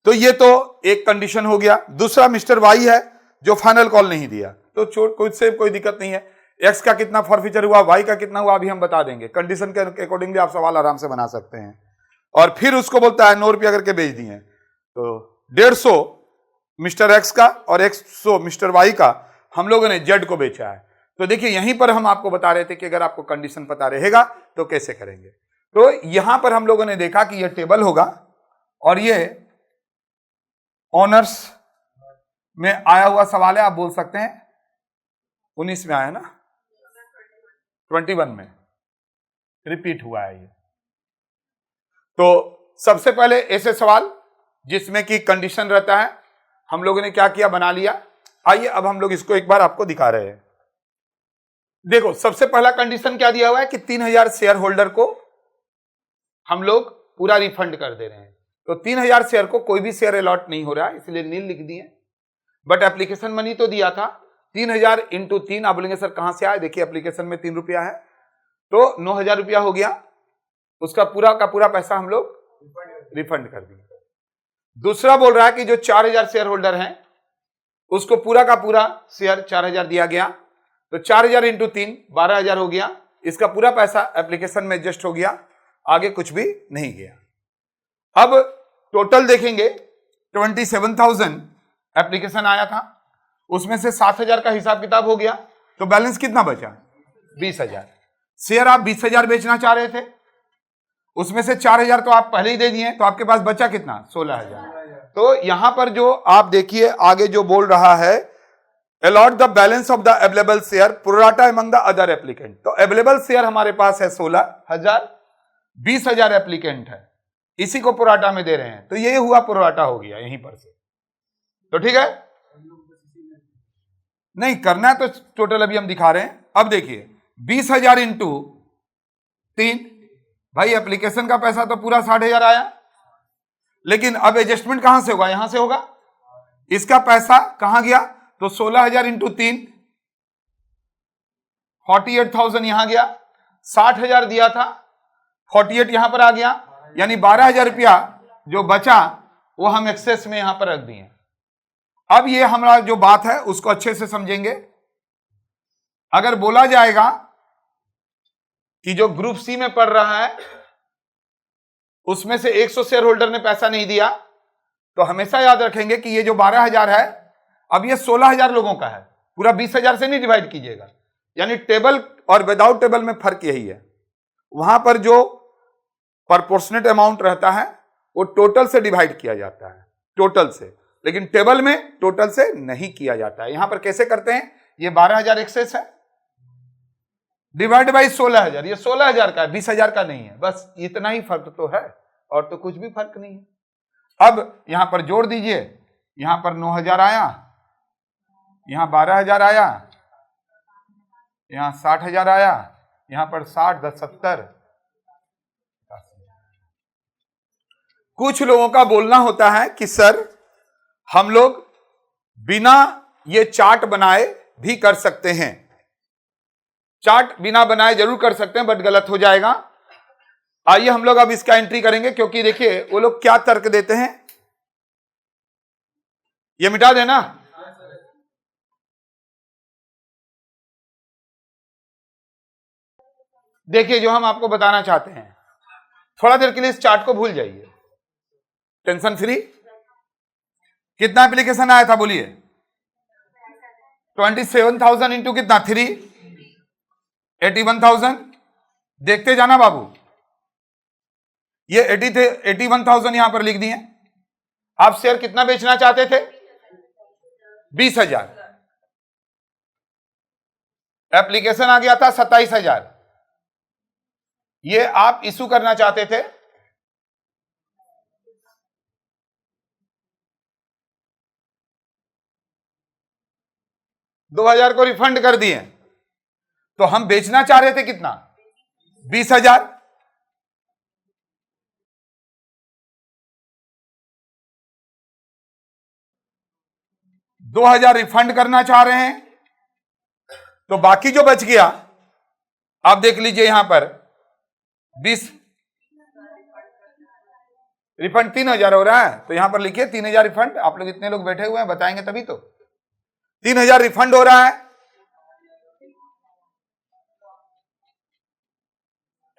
तो ये तो एक कंडीशन हो गया। दूसरा मिस्टर वाई है जो फाइनल कॉल नहीं दिया, तो कोई दिक्कत नहीं है। एक्स का कितना फॉरफीचर हुआ, वाई का कितना हुआ अभी हम बता देंगे, कंडीशन के अकॉर्डिंगली आप सवाल आराम से बना सकते हैं। और फिर उसको बोलता है 9 रुपया करके बेच दिए, तो 150 मिस्टर एक्स का और 100 मिस्टर वाई का हम लोगों ने जेड को बेचा है, तो देखिए यहीं पर हम आपको बता रहे थे कि अगर आपको कंडीशन पता रहेगा तो कैसे करेंगे। तो यहां पर हम लोगों ने देखा कि यह टेबल होगा और ये ऑनर्स में आया हुआ सवाल है, आप बोल सकते हैं 19 में आया ना, 21 में रिपीट हुआ है ये। तो सबसे पहले ऐसे सवाल जिसमें कि कंडीशन रहता है हम लोगों ने क्या किया, बना लिया। आइए अब हम लोग इसको एक बार आपको दिखा रहे हैं। देखो सबसे पहला कंडीशन क्या दिया हुआ है कि 3000 शेयर होल्डर को हम लोग पूरा रिफंड कर दे रहे हैं। तो 3000 शेयर को कोई भी शेयर अलॉट नहीं हो रहा है, इसलिए नील लिख दिए। बट एप्लीकेशन मनी तो दिया था 3000 इंटू 3। आप बोलेंगे सर कहां से आया, देखिए एप्लीकेशन में 3 रुपया है तो 9000 रुपया हो गया, उसका पूरा का पूरा पैसा हम लोग रिफंड कर दिए। दूसरा बोल रहा है कि जो 4000 शेयर होल्डर हैं उसको पूरा का पूरा शेयर 4000 दिया गया, तो 4000 इंटू 3 12000 हो गया, इसका पूरा पैसा एप्लीकेशन में एडजस्ट हो गया, आगे कुछ भी नहीं गया। अब टोटल देखेंगे 27,000 एप्लीकेशन आया था, उसमें से 7,000 का हिसाब किताब हो गया, तो बैलेंस कितना बचा 20,000। शेयर आप 20,000 बेचना चाह रहे थे, उसमें से 4,000 तो आप पहले ही दे दिए, तो आपके पास बचा कितना 16,000। तो यहां पर जो आप देखिए आगे जो बोल रहा है allot the balance of the available share pro rata among the other applicant. तो अवेलेबल शेयर हमारे पास है 16,000, 20,000 एप्लीकेंट है, इसी को प्रोराटा में दे रहे हैं, तो ये हुआ प्रोराटा हो गया यहीं पर से। तो ठीक है, नहीं करना है तो टोटल अभी हम दिखा रहे हैं। अब देखिए 20,000 इंटू 3, भाई एप्लीकेशन का पैसा तो पूरा 60,000 आया, लेकिन अब एडजस्टमेंट कहां से होगा, यहां से होगा। इसका पैसा कहां गया, तो 16,000 इंटू 3 48,000 यहां गया, 60,000 दिया था 48 यहां पर आ गया, यानी 12,000 रुपया जो बचा वो हम एक्सेस में यहां पर रख दिए। अब ये हमारा जो बात है उसको अच्छे से समझेंगे। अगर बोला जाएगा कि जो ग्रुप सी में पढ़ रहा है उसमें से 100 शेयर होल्डर ने पैसा नहीं दिया, तो हमेशा याद रखेंगे कि ये जो 12,000 है अब ये 16,000 लोगों का है, पूरा 20,000 से नहीं डिवाइड कीजिएगा। यानी टेबल और विदाउट टेबल में फर्क यही है, वहां पर जो प्रोपोर्शनेट अमाउंट रहता है वो टोटल से डिवाइड किया जाता है, टोटल से, लेकिन टेबल में टोटल से नहीं किया जाता है। यहां पर कैसे करते हैं, ये 12,000 एक्सेस है डिवाइड बाई 16,000, ये 16,000 का है, 20,000 का नहीं है, बस इतना ही फर्क तो है और तो कुछ भी फर्क नहीं है। अब यहां पर जोड़ दीजिए, यहां पर 9,000 आया, यहां 12,000 आया, यहां 60,000 आया, यहां पर 60 10 70। कुछ लोगों का बोलना होता है कि सर हम लोग बिना ये चार्ट बनाए भी कर सकते हैं, चार्ट बिना बनाए जरूर कर सकते हैं बट गलत हो जाएगा। आइए हम लोग अब इसका एंट्री करेंगे, क्योंकि देखिए वो लोग क्या तर्क देते हैं, ये मिटा देना। देखिए जो हम आपको बताना चाहते हैं, थोड़ा देर के लिए इस चार्ट को भूल जाइए, टेंशन फ्री। कितना एप्लीकेशन आया था बोलिए, 27,000 इंटू कितना 3, 81,000। देखते जाना बाबू, ये 81,000 यहां पर लिख दिए। आप शेयर कितना बेचना चाहते थे 20,000, एप्लीकेशन आ गया था 27,000, ये आप इशू करना चाहते थे 2,000 को रिफंड कर दिए, तो हम बेचना चाह रहे थे कितना 20,000। दो 2,000 रिफंड करना चाह रहे हैं, तो बाकी जो बच गया आप देख लीजिए यहां पर 20 रिफंड 3,000 हो रहा है, तो यहां पर लिखिए 3,000 रिफंड। आप लोग इतने लोग बैठे हुए हैं, बताएंगे तभी तो। 3,000 रिफंड हो रहा है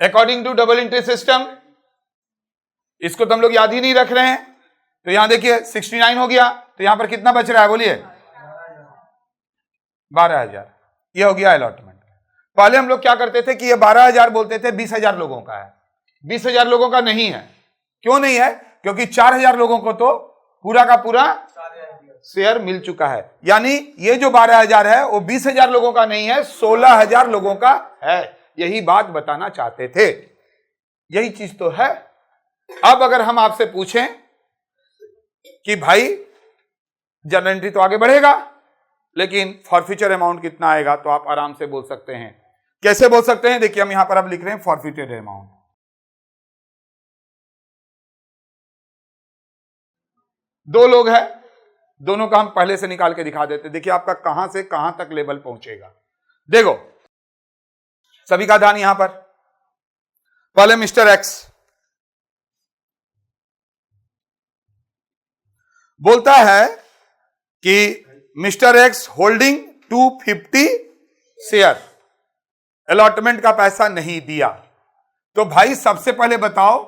according to double entry system, इसको तो हम लोग याद ही नहीं रख रहे हैं। तो यहां देखिए 69 हो गया, तो यहां पर कितना बच रहा है बोलिए 12,000। ये हो गया अलॉटमेंट। पहले हम लोग क्या करते थे कि ये 12,000 बोलते थे 20,000 लोगों का है, 20,000 लोगों का नहीं है। क्यों नहीं है? क्योंकि 4,000 लोगों को तो पूरा का पूरा शेयर मिल चुका है। यानी ये जो 12,000 है वो 20,000 लोगों का नहीं है, 16,000 लोगों का है। यही बात बताना चाहते थे, यही चीज तो है। अब अगर हम आपसे पूछें कि भाई जनरल एंट्री तो आगे बढ़ेगा, लेकिन फॉरफीचर अमाउंट कितना आएगा, तो आप आराम से बोल सकते हैं। कैसे बोल सकते हैं? देखिए हम यहां पर अब लिख रहे हैं फॉरफीटेड अमाउंट। दो लोग हैं, दोनों का हम पहले से निकाल के दिखा देते। देखिए आपका कहां से कहां तक लेवल पहुंचेगा। देखो सभी का ध्यान यहां पर। पहले मिस्टर एक्स बोलता है कि mister X holding 250 share, allotment का पैसा नहीं दिया। तो भाई सबसे पहले बताओ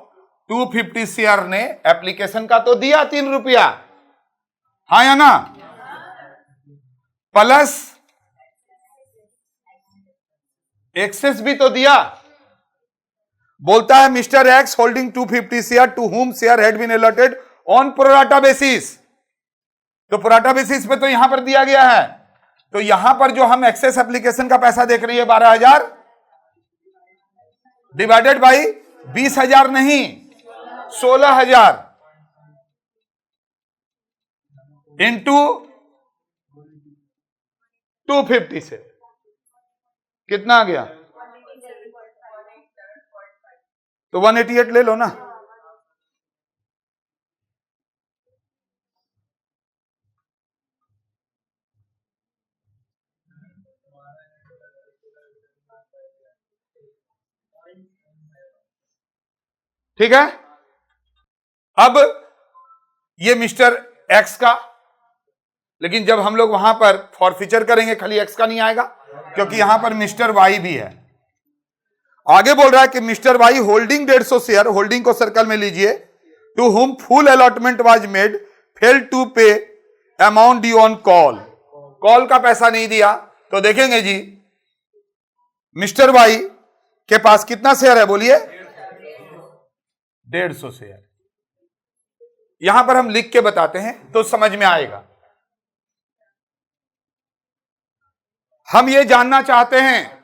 250 शेयर ने एप्लीकेशन का तो दिया 3 रुपया, हाँ या ना, प्लस एक्सेस भी तो दिया। बोलता है mister X holding 250 share to whom share had been allotted on pro rata basis. तो प्रोराटा बेसिस पे तो यहां पर दिया गया है। तो यहां पर जो हम एक्सेस एप्लीकेशन का पैसा देख रही है 12,000 डिवाइडेड बाई 20,000 नहीं 16,000 इंटू 250 से कितना आ गया? तो 188 ले लो ना। ठीक है। अब ये मिस्टर एक्स का, लेकिन जब हम लोग वहां पर फॉरफीचर करेंगे खाली एक्स का नहीं आएगा, क्योंकि यहां पर मिस्टर वाई भी है। आगे बोल रहा है कि mister Y holding 150 share, holding को सर्कल में लीजिए, to whom full allotment was made fail to pay amount due on call. Call का पैसा नहीं दिया। तो देखेंगे जी मिस्टर वाई के पास कितना शेयर है, बोलिए 150 शेयर। यहां पर हम लिख के बताते हैं तो समझ में आएगा। हम ये जानना चाहते हैं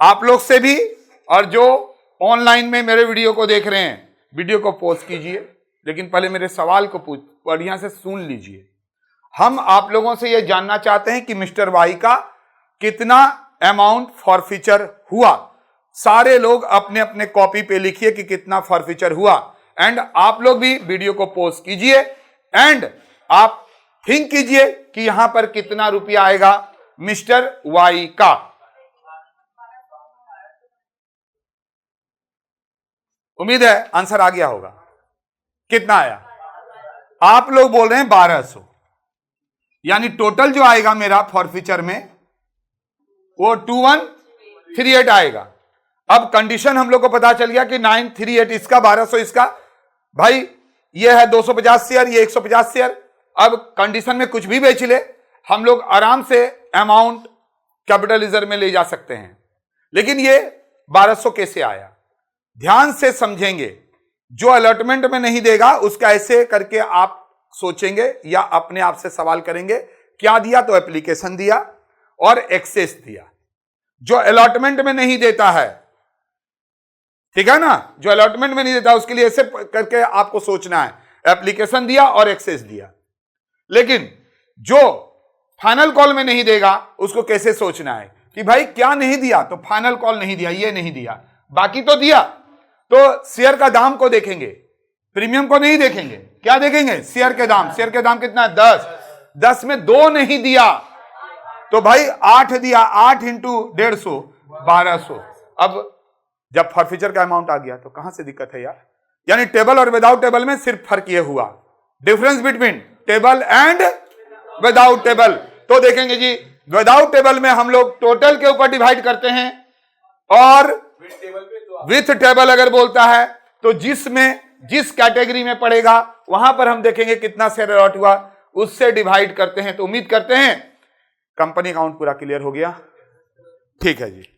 आप लोग से भी, और जो ऑनलाइन में मेरे वीडियो को देख रहे हैं, वीडियो को पॉज कीजिए, लेकिन पहले मेरे सवाल को बढ़िया से सुन लीजिए। हम आप लोगों से यह जानना चाहते हैं कि मिस्टर वाई का कितना अमाउंट फॉरफीचर हुआ। सारे लोग अपने अपने कॉपी पे लिखिए कि कितना फॉरफीचर हुआ, एंड आप लोग भी वीडियो को पॉज कीजिए एंड आप थिंक कीजिए कि यहां पर कितना रुपया आएगा मिस्टर वाई का। उम्मीद है आंसर आ गया होगा। कितना आया? आप लोग बोल रहे हैं 1200, यानी टोटल जो आएगा मेरा फॉरफीचर में वो 2138 आएगा। अब कंडीशन हम लोग को पता चल गया कि 938 इसका, 1200 इसका। भाई ये है 250 शेयर, ये 150 शेयर। अब कंडीशन में कुछ भी बेच ले, हम लोग आराम से अमाउंट कैपिटल रिजर्व में ले जा सकते हैं। लेकिन ये 1200 कैसे आया? ध्यान से समझेंगे। जो अलॉटमेंट में नहीं देगा उसका ऐसे करके आप सोचेंगे या अपने आप से सवाल करेंगे, क्या दिया? तो एप्लीकेशन दिया और एक्सेस दिया। जो अलॉटमेंट में नहीं देता है, ठीक है ना, जो अलॉटमेंट में नहीं देता उसके लिए ऐसे करके आपको सोचना है, एप्लीकेशन दिया और एक्सेस दिया। लेकिन जो फाइनल कॉल में नहीं देगा उसको कैसे सोचना है कि भाई क्या नहीं दिया? तो फाइनल कॉल नहीं दिया, ये नहीं दिया, बाकी तो दिया। तो शेयर का दाम को देखेंगे, प्रीमियम को नहीं देखेंगे। क्या देखेंगे? शेयर के दाम। शेयर के दाम कितना है? 10। 10 में 2 नहीं दिया तो भाई 8 दिया। 8 इंटू 150 1200। अब जब फॉरफीचर का अमाउंट आ गया तो कहां से दिक्कत है यार? यानी टेबल और विदाउट टेबल में सिर्फ फर्क ये हुआ, difference between table and without table. तो देखेंगे जी विदाउट टेबल में हम लोग टोटल के ऊपर डिवाइड करते हैं, और विथ टेबल अगर बोलता है तो जिस कैटेगरी में पड़ेगा वहां पर हम देखेंगे कितना शेयर अलॉट हुआ, उससे डिवाइड करते हैं। तो उम्मीद करते हैं कंपनी अकाउंट पूरा क्लियर हो गया? ठीक है जी।